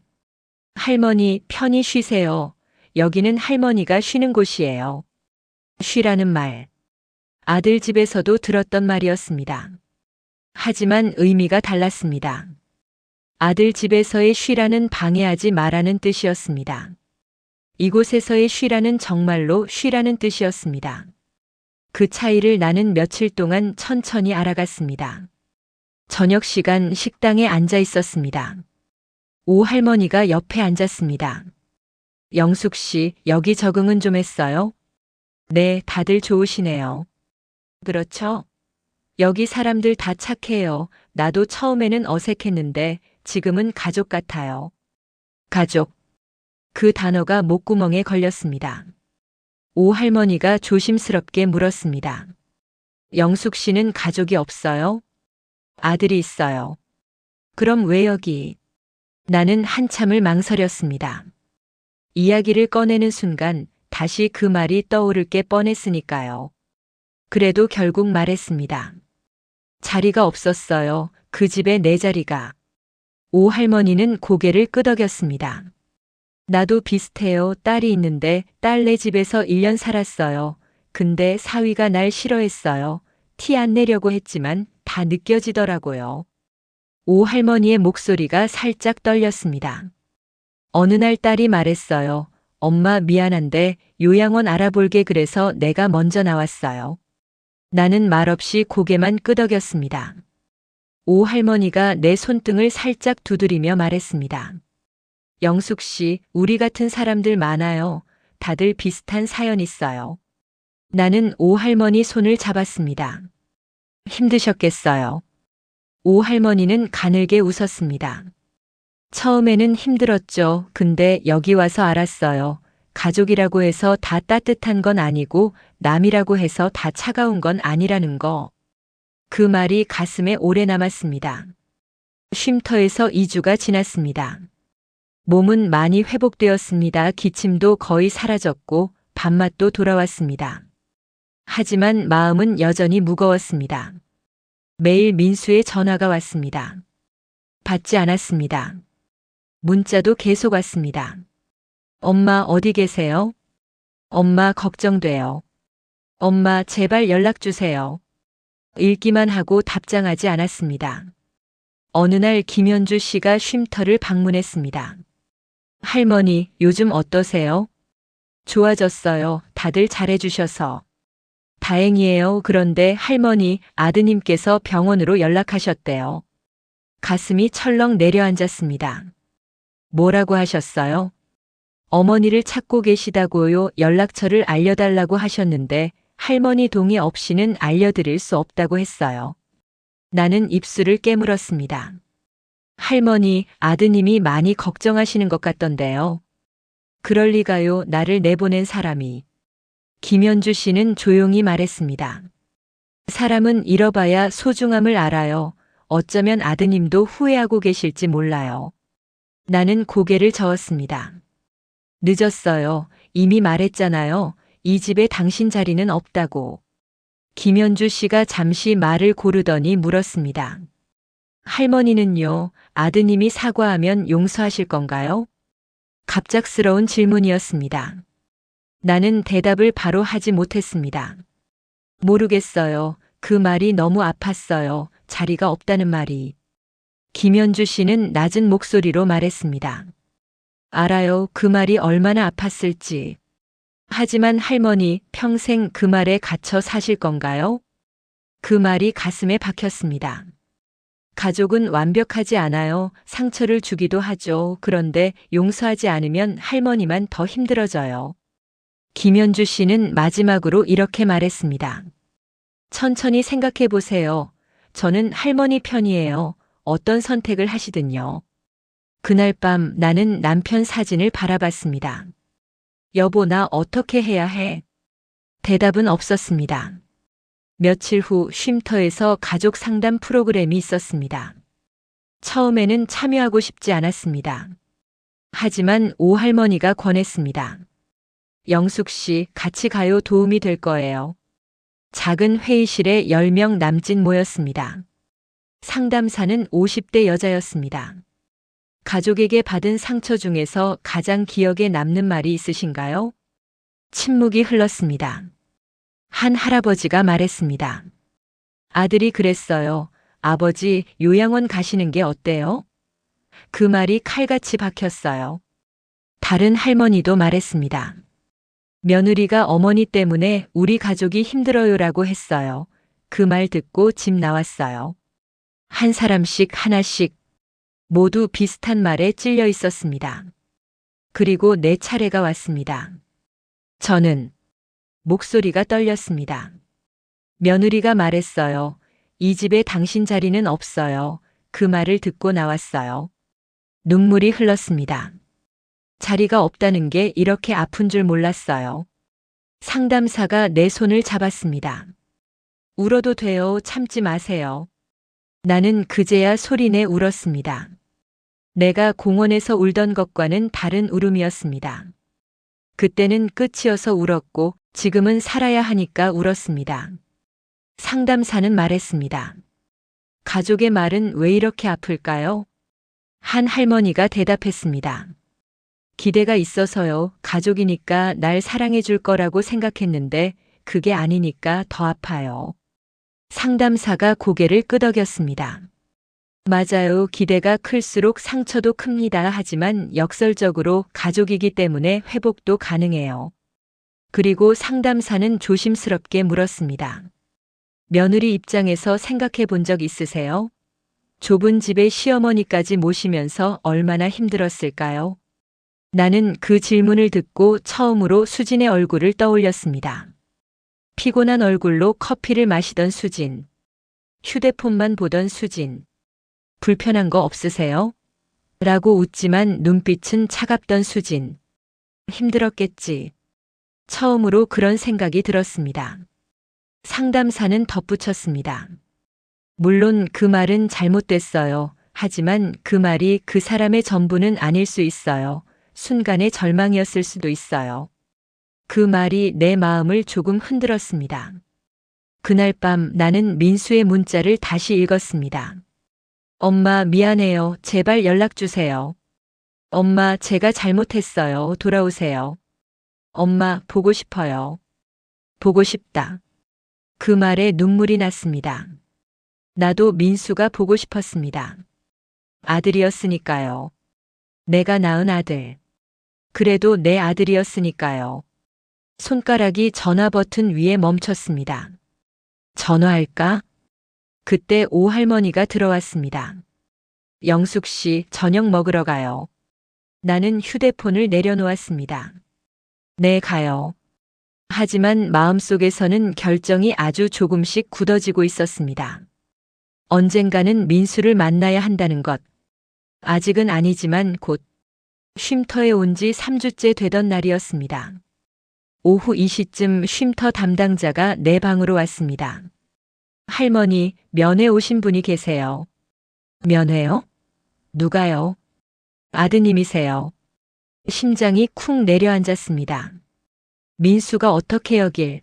할머니 편히 쉬세요. 여기는 할머니가 쉬는 곳이에요. 쉬라는 말. 아들 집에서도 들었던 말이었습니다. 하지만 의미가 달랐습니다. 아들 집에서의 쉬라는 방해하지 말라는 뜻이었습니다. 이곳에서의 쉬라는 정말로 쉬라는 뜻이었습니다. 그 차이를 나는 며칠 동안 천천히 알아갔습니다. 저녁 시간 식당에 앉아 있었습니다. 오 할머니가 옆에 앉았습니다. 영숙 씨, 여기 적응은 좀 했어요? 네, 다들 좋으시네요. 그렇죠? 여기 사람들 다 착해요. 나도 처음에는 어색했는데 지금은 가족 같아요. 가족. 그 단어가 목구멍에 걸렸습니다. 오 할머니가 조심스럽게 물었습니다. 영숙 씨는 가족이 없어요? 아들이 있어요. 그럼 왜 여기? 나는 한참을 망설였습니다. 이야기를 꺼내는 순간 다시 그 말이 떠오를 게 뻔했으니까요. 그래도 결국 말했습니다. 자리가 없었어요. 그 집에 내 자리가. 오 할머니는 고개를 끄덕였습니다. 나도 비슷해요. 딸이 있는데 딸네 집에서 1년 살았어요. 근데 사위가 날 싫어했어요. 티 안 내려고 했지만 다 느껴지더라고요. 오 할머니의 목소리가 살짝 떨렸습니다. 어느 날 딸이 말했어요. 엄마 미안한데 요양원 알아볼게 그래서 내가 먼저 나왔어요. 나는 말없이 고개만 끄덕였습니다. 오 할머니가 내 손등을 살짝 두드리며 말했습니다. 영숙 씨, 우리 같은 사람들 많아요. 다들 비슷한 사연 있어요. 나는 오 할머니 손을 잡았습니다. 힘드셨겠어요. 오 할머니는 가늘게 웃었습니다. 처음에는 힘들었죠. 근데 여기 와서 알았어요. 가족이라고 해서 다 따뜻한 건 아니고 남이라고 해서 다 차가운 건 아니라는 거. 그 말이 가슴에 오래 남았습니다. 쉼터에서 2주가 지났습니다. 몸은 많이 회복되었습니다. 기침도 거의 사라졌고 밥맛도 돌아왔습니다. 하지만 마음은 여전히 무거웠습니다. 매일 민수의 전화가 왔습니다. 받지 않았습니다. 문자도 계속 왔습니다. 엄마 어디 계세요? 엄마 걱정돼요. 엄마 제발 연락 주세요. 읽기만 하고 답장하지 않았습니다. 어느 날 김현주 씨가 쉼터를 방문했습니다. 할머니, 요즘 어떠세요? 좋아졌어요. 다들 잘해주셔서. 다행이에요. 그런데 할머니, 아드님께서 병원으로 연락하셨대요. 가슴이 철렁 내려앉았습니다. 뭐라고 하셨어요? 어머니를 찾고 계시다고요. 연락처를 알려달라고 하셨는데 할머니 동의 없이는 알려드릴 수 없다고 했어요. 나는 입술을 깨물었습니다. 할머니, 아드님이 많이 걱정하시는 것 같던데요. 그럴 리가요. 나를 내보낸 사람이. 김현주 씨는 조용히 말했습니다. 사람은 잃어봐야 소중함을 알아요. 어쩌면 아드님도 후회하고 계실지 몰라요. 나는 고개를 저었습니다. 늦었어요. 이미 말했잖아요. 이 집에 당신 자리는 없다고. 김현주 씨가 잠시 말을 고르더니 물었습니다. 할머니는요, 아드님이 사과하면 용서하실 건가요? 갑작스러운 질문이었습니다. 나는 대답을 바로 하지 못했습니다. 모르겠어요. 그 말이 너무 아팠어요. 자리가 없다는 말이. 김현주 씨는 낮은 목소리로 말했습니다. 알아요. 그 말이 얼마나 아팠을지. 하지만 할머니, 평생 그 말에 갇혀 사실 건가요? 그 말이 가슴에 박혔습니다. 가족은 완벽하지 않아요. 상처를 주기도 하죠. 그런데 용서하지 않으면 할머니만 더 힘들어져요. 김현주 씨는 마지막으로 이렇게 말했습니다. 천천히 생각해 보세요. 저는 할머니 편이에요. 어떤 선택을 하시든요. 그날 밤 나는 남편 사진을 바라봤습니다. 여보, 나 어떻게 해야 해? 대답은 없었습니다. 며칠 후 쉼터에서 가족 상담 프로그램이 있었습니다. 처음에는 참여하고 싶지 않았습니다. 하지만 오할머니가 권했습니다. 영숙 씨, 같이 가요. 도움이 될 거예요. 작은 회의실에 10명 남짓 모였습니다. 상담사는 50대 여자였습니다. 가족에게 받은 상처 중에서 가장 기억에 남는 말이 있으신가요? 침묵이 흘렀습니다. 한 할아버지가 말했습니다. 아들이 그랬어요. 아버지, 요양원 가시는 게 어때요? 그 말이 칼같이 박혔어요. 다른 할머니도 말했습니다. 며느리가 어머니 때문에 우리 가족이 힘들어요라고 했어요. 그 말 듣고 집 나왔어요. 한 사람씩 하나씩 모두 비슷한 말에 찔려 있었습니다. 그리고 내 차례가 왔습니다. 저는 목소리가 떨렸습니다. 며느리가 말했어요. 이 집에 당신 자리는 없어요. 그 말을 듣고 나왔어요. 눈물이 흘렀습니다. 자리가 없다는 게 이렇게 아픈 줄 몰랐어요. 상담사가 내 손을 잡았습니다. 울어도 돼요. 참지 마세요. 나는 그제야 소리내 울었습니다. 내가 공원에서 울던 것과는 다른 울음이었습니다. 그때는 끝이어서 울었고 지금은 살아야 하니까 울었습니다. 상담사는 말했습니다. 가족의 말은 왜 이렇게 아플까요? 한 할머니가 대답했습니다. 기대가 있어서요. 가족이니까 날 사랑해 줄 거라고 생각했는데 그게 아니니까 더 아파요. 상담사가 고개를 끄덕였습니다. 맞아요. 기대가 클수록 상처도 큽니다. 하지만 역설적으로 가족이기 때문에 회복도 가능해요. 그리고 상담사는 조심스럽게 물었습니다. 며느리 입장에서 생각해 본 적 있으세요? 좁은 집에 시어머니까지 모시면서 얼마나 힘들었을까요? 나는 그 질문을 듣고 처음으로 수진의 얼굴을 떠올렸습니다. 피곤한 얼굴로 커피를 마시던 수진. 휴대폰만 보던 수진. 불편한 거 없으세요? 라고 웃지만 눈빛은 차갑던 수진. 힘들었겠지. 처음으로 그런 생각이 들었습니다. 상담사는 덧붙였습니다. 물론 그 말은 잘못됐어요. 하지만 그 말이 그 사람의 전부는 아닐 수 있어요. 순간의 절망이었을 수도 있어요. 그 말이 내 마음을 조금 흔들었습니다. 그날 밤 나는 민수의 문자를 다시 읽었습니다. 엄마 미안해요. 제발 연락 주세요. 엄마 제가 잘못했어요. 돌아오세요. 엄마 보고 싶어요. 보고 싶다. 그 말에 눈물이 났습니다. 나도 민수가 보고 싶었습니다. 아들이었으니까요. 내가 낳은 아들. 그래도 내 아들이었으니까요. 손가락이 전화 버튼 위에 멈췄습니다. 전화할까? 그때 오할머니가 들어왔습니다. 영숙 씨, 저녁 먹으러 가요. 나는 휴대폰을 내려놓았습니다. 네, 가요. 하지만 마음속에서는 결정이 아주 조금씩 굳어지고 있었습니다. 언젠가는 민수를 만나야 한다는 것. 아직은 아니지만 곧. 쉼터에 온 지 3주째 되던 날이었습니다. 오후 2시쯤 쉼터 담당자가 내 방으로 왔습니다. 할머니, 면회 오신 분이 계세요. 면회요? 누가요? 아드님이세요. 심장이 쿵 내려앉았습니다. 민수가 어떻게 여길?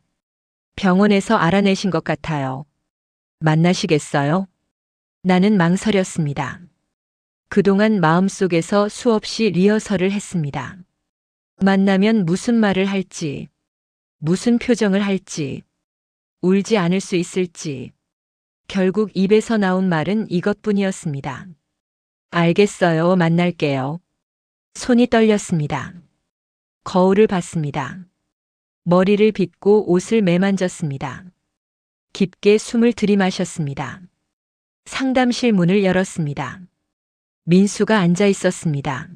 병원에서 알아내신 것 같아요. 만나시겠어요? 나는 망설였습니다. 그동안 마음속에서 수없이 리허설을 했습니다. 만나면 무슨 말을 할지, 무슨 표정을 할지, 울지 않을 수 있을지. 결국 입에서 나온 말은 이것뿐이었습니다. 알겠어요. 만날게요. 손이 떨렸습니다. 거울을 봤습니다. 머리를 빗고 옷을 매만졌습니다. 깊게 숨을 들이마셨습니다. 상담실 문을 열었습니다. 민수가 앉아 있었습니다.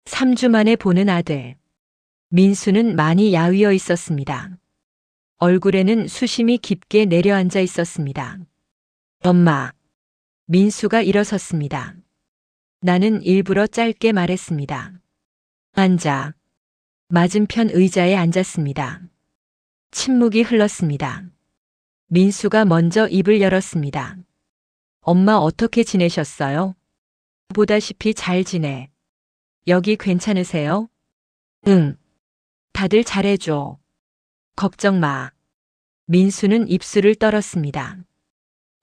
3주 만에 보는 아들. 민수는 많이 야위어 있었습니다. 얼굴에는 수심이 깊게 내려앉아 있었습니다. 엄마. 민수가 일어섰습니다. 나는 일부러 짧게 말했습니다. 앉아. 맞은편 의자에 앉았습니다. 침묵이 흘렀습니다. 민수가 먼저 입을 열었습니다. 엄마 어떻게 지내셨어요? 보다시피 잘 지내. 여기 괜찮으세요? 응. 다들 잘해줘. 걱정 마. 민수는 입술을 떨었습니다.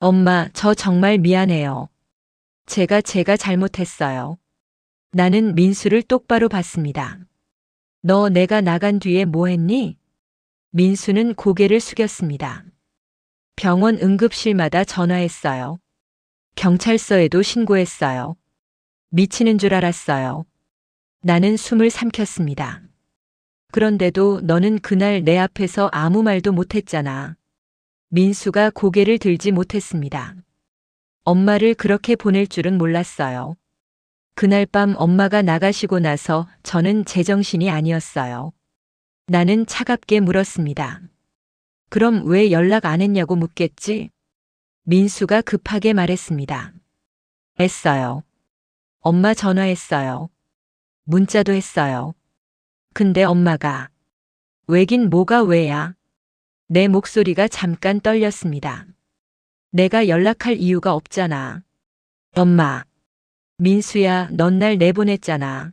엄마, 저 정말 미안해요. 제가 잘못했어요. 나는 민수를 똑바로 봤습니다. 너 내가 나간 뒤에 뭐 했니? 민수는 고개를 숙였습니다. 병원 응급실마다 전화했어요. 경찰서에도 신고했어요. 미치는 줄 알았어요. 나는 숨을 삼켰습니다. 그런데도 너는 그날 내 앞에서 아무 말도 못했잖아. 민수가 고개를 들지 못했습니다. 엄마를 그렇게 보낼 줄은 몰랐어요. 그날 밤 엄마가 나가시고 나서 저는 제정신이 아니었어요. 나는 차갑게 물었습니다. 그럼 왜 연락 안 했냐고 묻겠지? 민수가 급하게 말했습니다. 했어요. 엄마 전화했어요. 문자도 했어요. 근데 엄마가 왜긴 뭐가 왜야? 내 목소리가 잠깐 떨렸습니다. 내가 연락할 이유가 없잖아. 엄마. 민수야, 넌 날 내보냈잖아.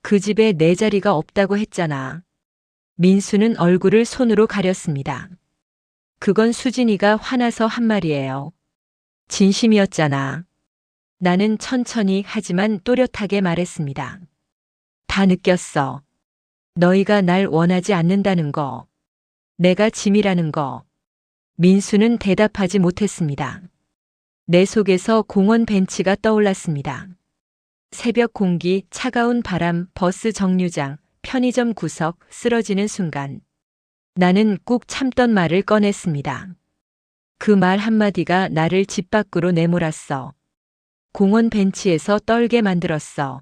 그 집에 내 자리가 없다고 했잖아. 민수는 얼굴을 손으로 가렸습니다. 그건 수진이가 화나서 한 말이에요. 진심이었잖아. 나는 천천히 하지만 또렷하게 말했습니다. 다 느꼈어. 너희가 날 원하지 않는다는 거. 내가 짐이라는 거. 민수는 대답하지 못했습니다. 내 속에서 공원 벤치가 떠올랐습니다. 새벽 공기, 차가운 바람, 버스 정류장, 편의점 구석, 쓰러지는 순간. 나는 꾹 참던 말을 꺼냈습니다. 그 말 한마디가 나를 집 밖으로 내몰았어. 공원 벤치에서 떨게 만들었어.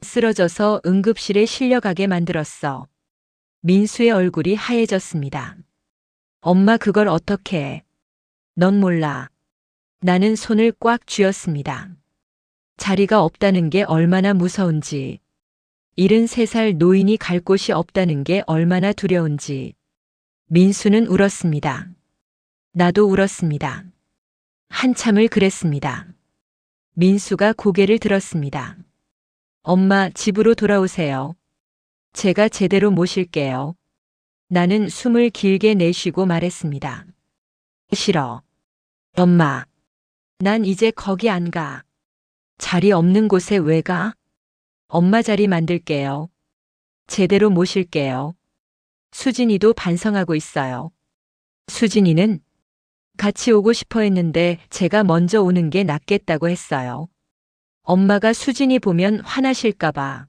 쓰러져서 응급실에 실려가게 만들었어. 민수의 얼굴이 하얘졌습니다. 엄마 그걸 어떻게 해? 넌 몰라. 나는 손을 꽉 쥐었습니다. 자리가 없다는 게 얼마나 무서운지. 73살 노인이 갈 곳이 없다는 게 얼마나 두려운지. 민수는 울었습니다. 나도 울었습니다. 한참을 그랬습니다. 민수가 고개를 들었습니다. 엄마, 집으로 돌아오세요. 제가 제대로 모실게요. 나는 숨을 길게 내쉬고 말했습니다. 싫어. 엄마. 난 이제 거기 안 가. 자리 없는 곳에 왜 가? 엄마 자리 만들게요. 제대로 모실게요. 수진이도 반성하고 있어요. 수진이는 같이 오고 싶어 했는데 제가 먼저 오는 게 낫겠다고 했어요. 엄마가 수진이 보면 화나실까봐.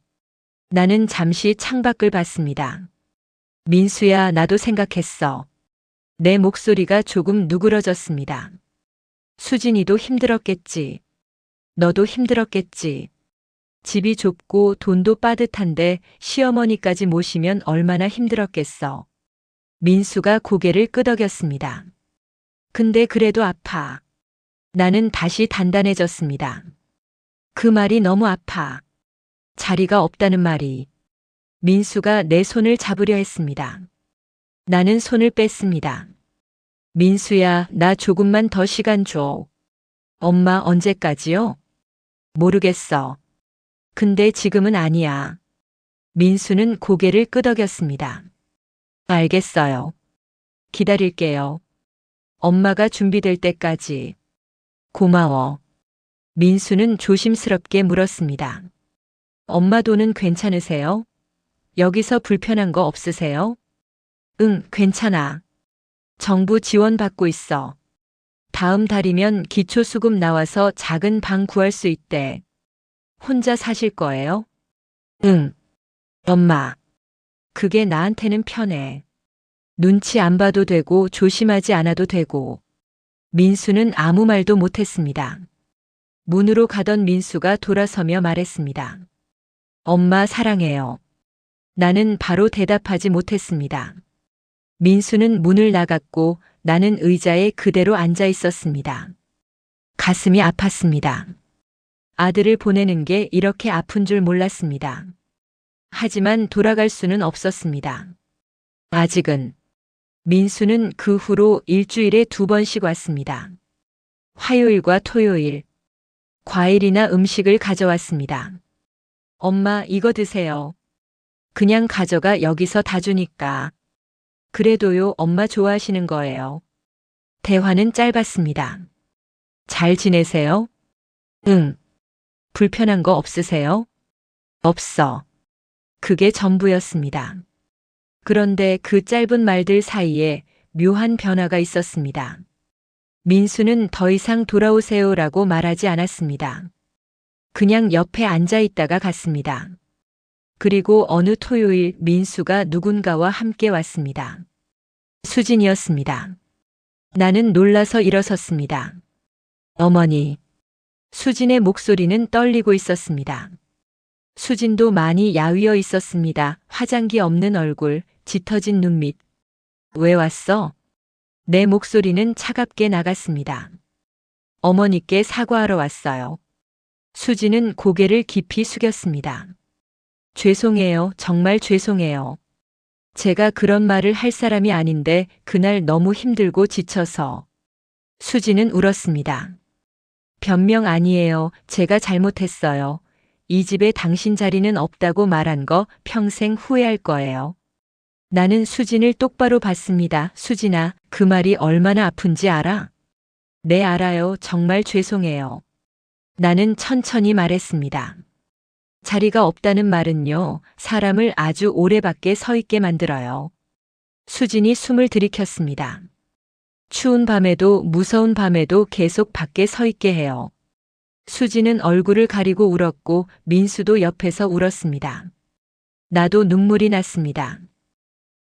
나는 잠시 창밖을 봤습니다. 민수야, 나도 생각했어. 내 목소리가 조금 누그러졌습니다. 수진이도 힘들었겠지. 너도 힘들었겠지. 집이 좁고 돈도 빠듯한데 시어머니까지 모시면 얼마나 힘들었겠어. 민수가 고개를 끄덕였습니다. 근데 그래도 아파. 나는 다시 단단해졌습니다. 그 말이 너무 아파. 자리가 없다는 말이. 민수가 내 손을 잡으려 했습니다. 나는 손을 뺐습니다. 민수야, 나 조금만 더 시간 줘. 엄마, 언제까지요? 모르겠어. 근데 지금은 아니야. 민수는 고개를 끄덕였습니다. 알겠어요. 기다릴게요. 엄마가 준비될 때까지. 고마워. 민수는 조심스럽게 물었습니다. 엄마 돈은 괜찮으세요? 여기서 불편한 거 없으세요? 응, 괜찮아. 정부 지원 받고 있어. 다음 달이면 기초수급 나와서 작은 방 구할 수 있대. 혼자 사실 거예요? 응. 엄마. 그게 나한테는 편해. 눈치 안 봐도 되고 조심하지 않아도 되고. 민수는 아무 말도 못했습니다. 문으로 가던 민수가 돌아서며 말했습니다. 엄마 사랑해요. 나는 바로 대답하지 못했습니다. 민수는 문을 나갔고 나는 의자에 그대로 앉아 있었습니다. 가슴이 아팠습니다. 아들을 보내는 게 이렇게 아픈 줄 몰랐습니다. 하지만 돌아갈 수는 없었습니다. 아직은. 민수는 그 후로 일주일에 2번씩 왔습니다. 화요일과 토요일. 과일이나 음식을 가져왔습니다. 엄마, 이거 드세요. 그냥 가져가, 여기서 다 주니까. 그래도요, 엄마 좋아하시는 거예요. 대화는 짧았습니다. 잘 지내세요? 응. 불편한 거 없으세요? 없어. 그게 전부였습니다. 그런데 그 짧은 말들 사이에 묘한 변화가 있었습니다. 민수는 더 이상 돌아오세요라고 말하지 않았습니다. 그냥 옆에 앉아 있다가 갔습니다. 그리고 어느 토요일 민수가 누군가와 함께 왔습니다. 수진이었습니다. 나는 놀라서 일어섰습니다. 어머니. 수진의 목소리는 떨리고 있었습니다. 수진도 많이 야위어 있었습니다. 화장기 없는 얼굴, 짙어진 눈밑. 왜 왔어? 내 목소리는 차갑게 나갔습니다. 어머니께 사과하러 왔어요. 수진은 고개를 깊이 숙였습니다. 죄송해요. 정말 죄송해요. 제가 그런 말을 할 사람이 아닌데 그날 너무 힘들고 지쳐서. 수진은 울었습니다. 변명 아니에요. 제가 잘못했어요. 이 집에 당신 자리는 없다고 말한 거 평생 후회할 거예요. 나는 수진을 똑바로 봤습니다. 수진아, 그 말이 얼마나 아픈지 알아? 네, 알아요. 정말 죄송해요. 나는 천천히 말했습니다. 자리가 없다는 말은요, 사람을 아주 오래 밖에 서 있게 만들어요. 수진이 숨을 들이켰습니다. 추운 밤에도 무서운 밤에도 계속 밖에 서 있게 해요. 수진은 얼굴을 가리고 울었고 민수도 옆에서 울었습니다. 나도 눈물이 났습니다.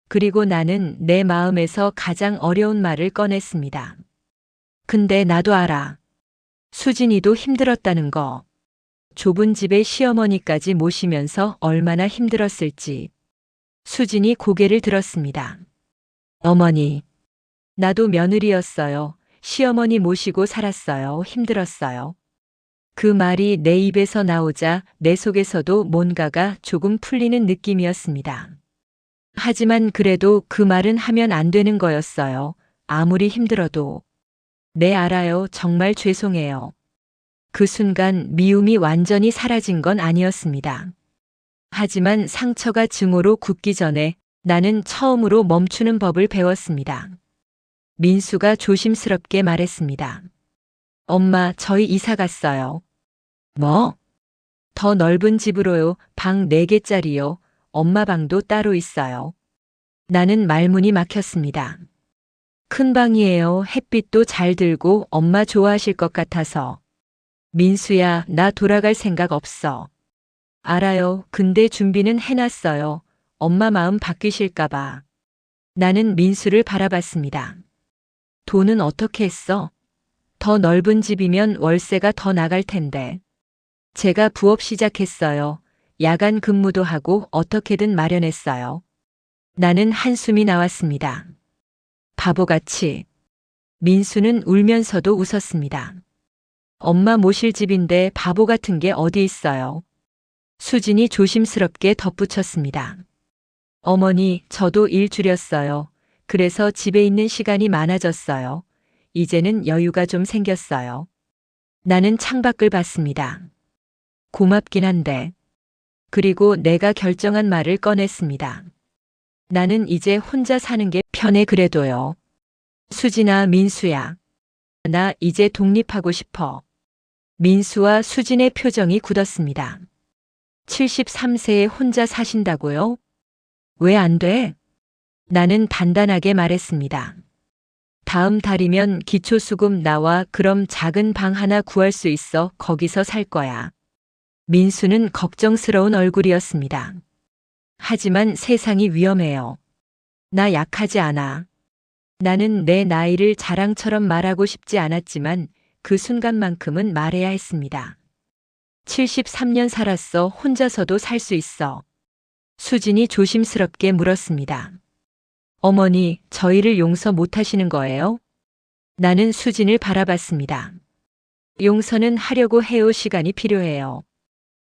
그리고 나는 내 마음에서 가장 어려운 말을 꺼냈습니다. 근데 나도 알아. 수진이도 힘들었다는 거. 좁은 집에 시어머니까지 모시면서 얼마나 힘들었을지. 수진이 고개를 들었습니다. 어머니. 나도 며느리였어요. 시어머니 모시고 살았어요. 힘들었어요. 그 말이 내 입에서 나오자 내 속에서도 뭔가가 조금 풀리는 느낌이었습니다. 하지만 그래도 그 말은 하면 안 되는 거였어요. 아무리 힘들어도. 네, 알아요. 정말 죄송해요. 그 순간 미움이 완전히 사라진 건 아니었습니다. 하지만 상처가 증오로 굳기 전에 나는 처음으로 멈추는 법을 배웠습니다. 민수가 조심스럽게 말했습니다. 엄마, 저희 이사 갔어요. 뭐? 더 넓은 집으로요. 방 4개짜리요. 엄마 방도 따로 있어요. 나는 말문이 막혔습니다. 큰 방이에요. 햇빛도 잘 들고 엄마 좋아하실 것 같아서. 민수야, 나 돌아갈 생각 없어. 알아요. 근데 준비는 해놨어요. 엄마 마음 바뀌실까봐. 나는 민수를 바라봤습니다. 돈은 어떻게 했어? 더 넓은 집이면 월세가 더 나갈 텐데. 제가 부업 시작했어요. 야간 근무도 하고 어떻게든 마련했어요. 나는 한숨이 나왔습니다. 바보같이. 민수는 울면서도 웃었습니다. 엄마 모실 집인데 바보 같은 게 어디 있어요. 수진이 조심스럽게 덧붙였습니다. 어머니, 저도 일 줄였어요. 그래서 집에 있는 시간이 많아졌어요. 이제는 여유가 좀 생겼어요. 나는 창밖을 봤습니다. 고맙긴 한데. 그리고 내가 결정한 말을 꺼냈습니다. 나는 이제 혼자 사는 게 편해 그래도요. 수진아, 민수야. 나 이제 독립하고 싶어. 민수와 수진의 표정이 굳었습니다. 73세에 혼자 사신다고요? 왜 안 돼? 나는 단단하게 말했습니다. 다음 달이면 기초수급 나와. 그럼 작은 방 하나 구할 수 있어. 거기서 살 거야. 민수는 걱정스러운 얼굴이었습니다. 하지만 세상이 위험해요. 나 약하지 않아. 나는 내 나이를 자랑처럼 말하고 싶지 않았지만 그 순간만큼은 말해야 했습니다. 73년 살았어. 혼자서도 살 수 있어. 수진이 조심스럽게 물었습니다. 어머니, 저희를 용서 못 하시는 거예요? 나는 수진을 바라봤습니다. 용서는 하려고 해요. 시간이 필요해요.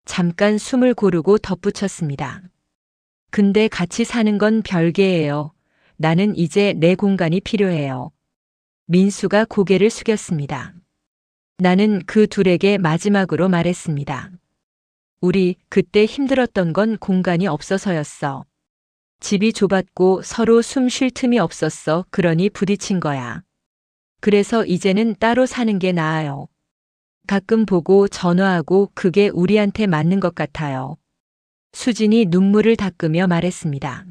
잠깐 숨을 고르고 덧붙였습니다. 근데 같이 사는 건 별개예요. 나는 이제 내 공간이 필요해요. 민수가 고개를 숙였습니다. 나는 그 둘에게 마지막으로 말했습니다. 우리 그때 힘들었던 건 공간이 없어서였어. 집이 좁았고 서로 숨 쉴 틈이 없었어. 그러니 부딪힌 거야. 그래서 이제는 따로 사는 게 나아요. 가끔 보고 전화하고 그게 우리한테 맞는 것 같아요. 수진이 눈물을 닦으며 말했습니다.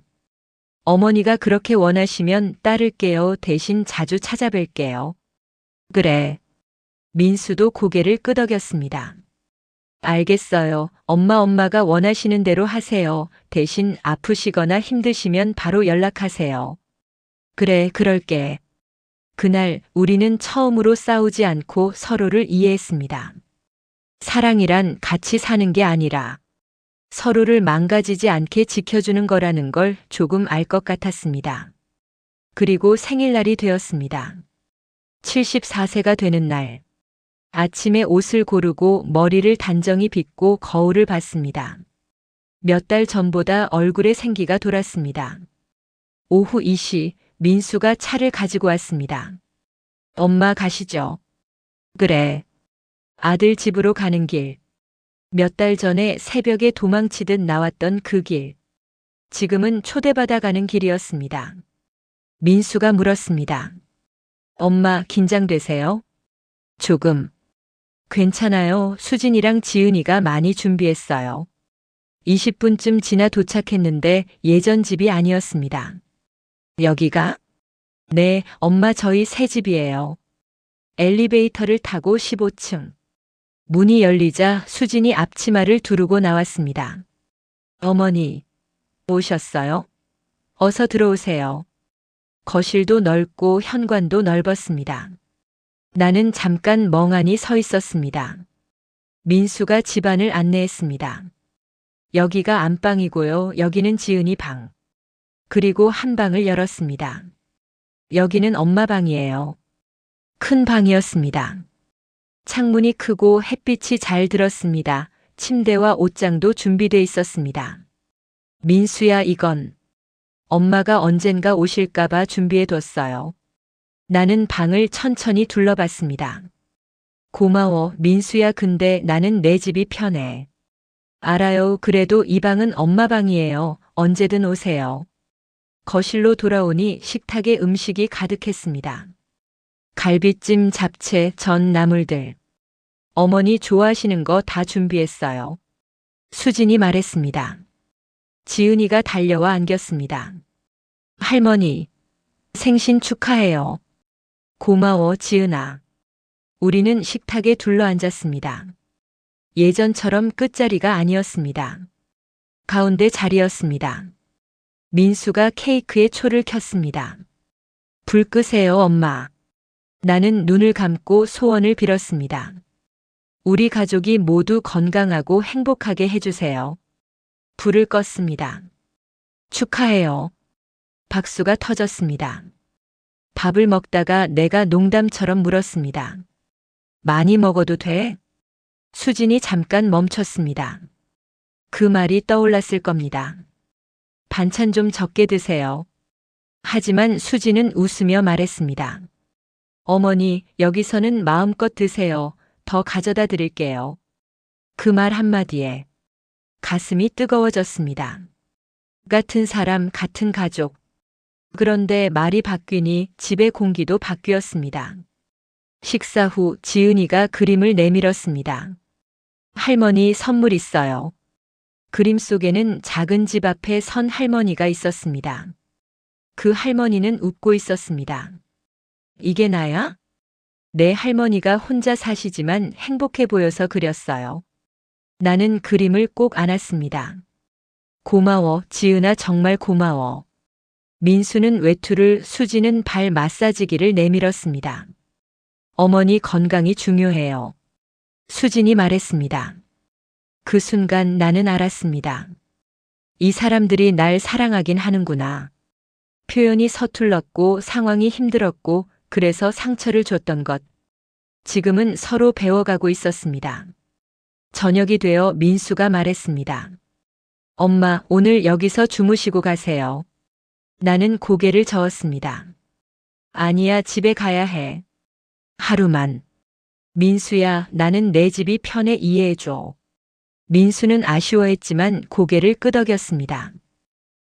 어머니가 그렇게 원하시면 따를게요. 대신 자주 찾아뵐게요. 그래. 민수도 고개를 끄덕였습니다. 알겠어요. 엄마가 원하시는 대로 하세요. 대신 아프시거나 힘드시면 바로 연락하세요. 그래, 그럴게. 그날 우리는 처음으로 싸우지 않고 서로를 이해했습니다. 사랑이란 같이 사는 게 아니라 서로를 망가지지 않게 지켜주는 거라는 걸 조금 알 것 같았습니다. 그리고 생일날이 되었습니다. 74세가 되는 날. 아침에 옷을 고르고 머리를 단정히 빗고 거울을 봤습니다. 몇 달 전보다 얼굴에 생기가 돌았습니다. 오후 2시 민수가 차를 가지고 왔습니다. 엄마 가시죠. 그래. 아들 집으로 가는 길. 몇 달 전에 새벽에 도망치듯 나왔던 그 길. 지금은 초대받아 가는 길이었습니다. 민수가 물었습니다. 엄마 긴장되세요? 조금. 괜찮아요. 수진이랑 지은이가 많이 준비했어요. 20분쯤 지나 도착했는데 예전 집이 아니었습니다. 여기가? 네, 엄마 저희 새 집이에요. 엘리베이터를 타고 15층. 문이 열리자 수진이 앞치마를 두르고 나왔습니다. 어머니, 오셨어요? 어서 들어오세요. 거실도 넓고 현관도 넓었습니다. 나는 잠깐 멍하니 서 있었습니다. 민수가 집안을 안내했습니다. 여기가 안방이고요. 여기는 지은이 방. 그리고 한 방을 열었습니다. 여기는 엄마 방이에요. 큰 방이었습니다. 창문이 크고 햇빛이 잘 들었습니다. 침대와 옷장도 준비돼 있었습니다. 민수야, 이건 엄마가 언젠가 오실까봐 준비해뒀어요. 나는 방을 천천히 둘러봤습니다. 고마워, 민수야. 근데 나는 내 집이 편해. 알아요. 그래도 이 방은 엄마 방이에요. 언제든 오세요. 거실로 돌아오니 식탁에 음식이 가득했습니다. 갈비찜, 잡채, 전, 나물들. 어머니 좋아하시는 거 다 준비했어요. 수진이 말했습니다. 지은이가 달려와 안겼습니다. 할머니, 생신 축하해요. 고마워, 지은아. 우리는 식탁에 둘러앉았습니다. 예전처럼 끝자리가 아니었습니다. 가운데 자리였습니다. 민수가 케이크에 초를 켰습니다. 불 끄세요, 엄마. 나는 눈을 감고 소원을 빌었습니다. 우리 가족이 모두 건강하고 행복하게 해주세요. 불을 껐습니다. 축하해요. 박수가 터졌습니다. 밥을 먹다가 내가 농담처럼 물었습니다. 많이 먹어도 돼? 수진이 잠깐 멈췄습니다. 그 말이 떠올랐을 겁니다. 반찬 좀 적게 드세요. 하지만 수진은 웃으며 말했습니다. 어머니, 여기서는 마음껏 드세요. 더 가져다 드릴게요. 그 말 한마디에 가슴이 뜨거워졌습니다. 같은 사람, 같은 가족. 그런데 말이 바뀌니 집의 공기도 바뀌었습니다. 식사 후 지은이가 그림을 내밀었습니다. 할머니, 선물 있어요. 그림 속에는 작은 집 앞에 선 할머니가 있었습니다. 그 할머니는 웃고 있었습니다. 이게 나야? 내 할머니가 혼자 사시지만 행복해 보여서 그렸어요. 나는 그림을 꼭 안았습니다. 고마워, 지은아, 정말 고마워. 민수는 외투를, 수지는 발 마사지기를 내밀었습니다. 어머니 건강이 중요해요. 수진이 말했습니다. 그 순간 나는 알았습니다. 이 사람들이 날 사랑하긴 하는구나. 표현이 서툴렀고 상황이 힘들었고 그래서 상처를 줬던 것. 지금은 서로 배워가고 있었습니다. 저녁이 되어 민수가 말했습니다. 엄마, 오늘 여기서 주무시고 가세요. 나는 고개를 저었습니다. 아니야, 집에 가야 해. 하루만. 민수야, 나는 내 집이 편해, 이해해줘. 민수는 아쉬워했지만 고개를 끄덕였습니다.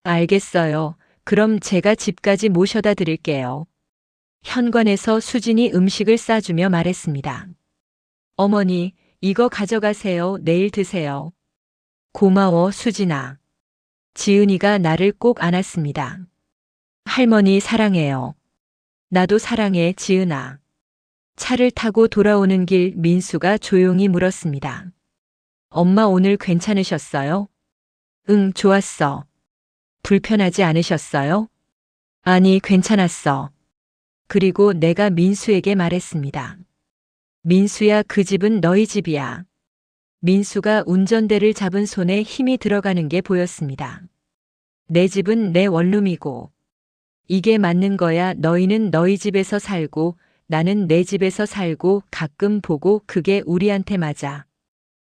알겠어요. 그럼 제가 집까지 모셔다 드릴게요. 현관에서 수진이 음식을 싸주며 말했습니다. 어머니, 이거 가져가세요. 내일 드세요. 고마워, 수진아. 지은이가 나를 꼭 안았습니다. 할머니 사랑해요. 나도 사랑해, 지은아. 차를 타고 돌아오는 길 민수가 조용히 물었습니다. 엄마 오늘 괜찮으셨어요? 응, 좋았어. 불편하지 않으셨어요? 아니, 괜찮았어. 그리고 내가 민수에게 말했습니다. 민수야, 그 집은 너희 집이야. 민수가 운전대를 잡은 손에 힘이 들어가는 게 보였습니다. 내 집은 내 원룸이고, 이게 맞는 거야. 너희는 너희 집에서 살고, 나는 내 집에서 살고 가끔 보고 그게 우리한테 맞아.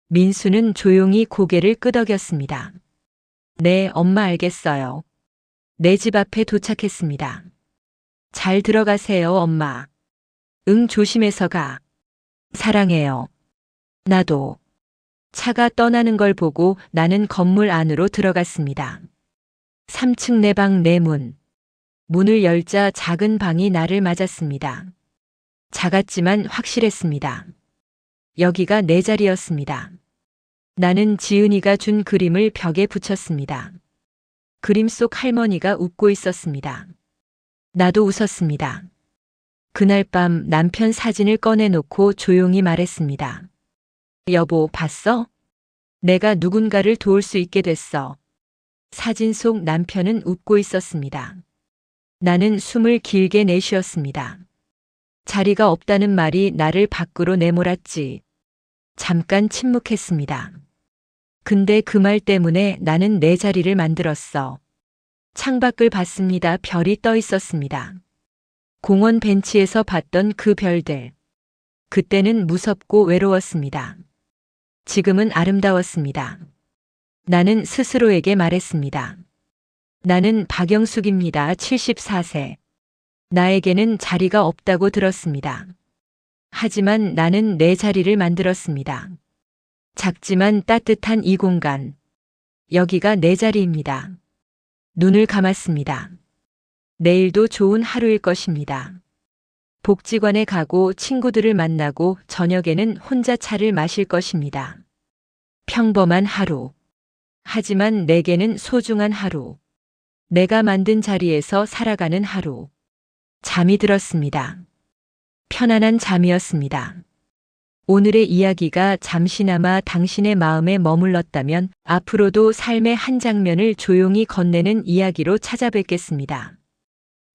민수는 조용히 고개를 끄덕였습니다. 네, 엄마 알겠어요. 내 집 앞에 도착했습니다. 잘 들어가세요, 엄마. 응, 조심해서 가. 사랑해요. 나도. 차가 떠나는 걸 보고 나는 건물 안으로 들어갔습니다. 3층 내 방 내 문. 문을 열자 작은 방이 나를 맞았습니다. 작았지만 확실했습니다. 여기가 내 자리였습니다. 나는 지은이가 준 그림을 벽에 붙였습니다. 그림 속 할머니가 웃고 있었습니다. 나도 웃었습니다. 그날 밤 남편 사진을 꺼내놓고 조용히 말했습니다. 여보, 봤어? 내가 누군가를 도울 수 있게 됐어. 사진 속 남편은 웃고 있었습니다. 나는 숨을 길게 내쉬었습니다. 자리가 없다는 말이 나를 밖으로 내몰았지. 잠깐 침묵했습니다. 근데 그 말 때문에 나는 내 자리를 만들었어. 창밖을 봤습니다. 별이 떠 있었습니다. 공원 벤치에서 봤던 그 별들. 그때는 무섭고 외로웠습니다. 지금은 아름다웠습니다. 나는 스스로에게 말했습니다. 나는 박영숙입니다. 74세. 나에게는 자리가 없다고 들었습니다. 하지만 나는 내 자리를 만들었습니다. 작지만 따뜻한 이 공간. 여기가 내 자리입니다. 눈을 감았습니다. 내일도 좋은 하루일 것입니다. 복지관에 가고 친구들을 만나고 저녁에는 혼자 차를 마실 것입니다. 평범한 하루. 하지만 내게는 소중한 하루. 내가 만든 자리에서 살아가는 하루. 잠이 들었습니다. 편안한 잠이었습니다. 오늘의 이야기가 잠시나마 당신의 마음에 머물렀다면 앞으로도 삶의 한 장면을 조용히 건네는 이야기로 찾아뵙겠습니다.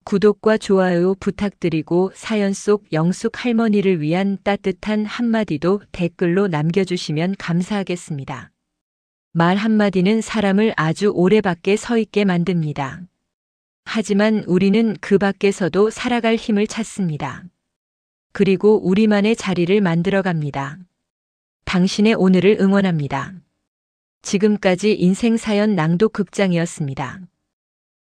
구독과 좋아요 부탁드리고 사연 속 영숙 할머니를 위한 따뜻한 한마디도 댓글로 남겨주시면 감사하겠습니다. 말 한마디는 사람을 아주 오래 밖에 서 있게 만듭니다. 하지만 우리는 그 밖에서도 살아갈 힘을 찾습니다. 그리고 우리만의 자리를 만들어 갑니다. 당신의 오늘을 응원합니다. 지금까지 인생사연 낭독 극장이었습니다.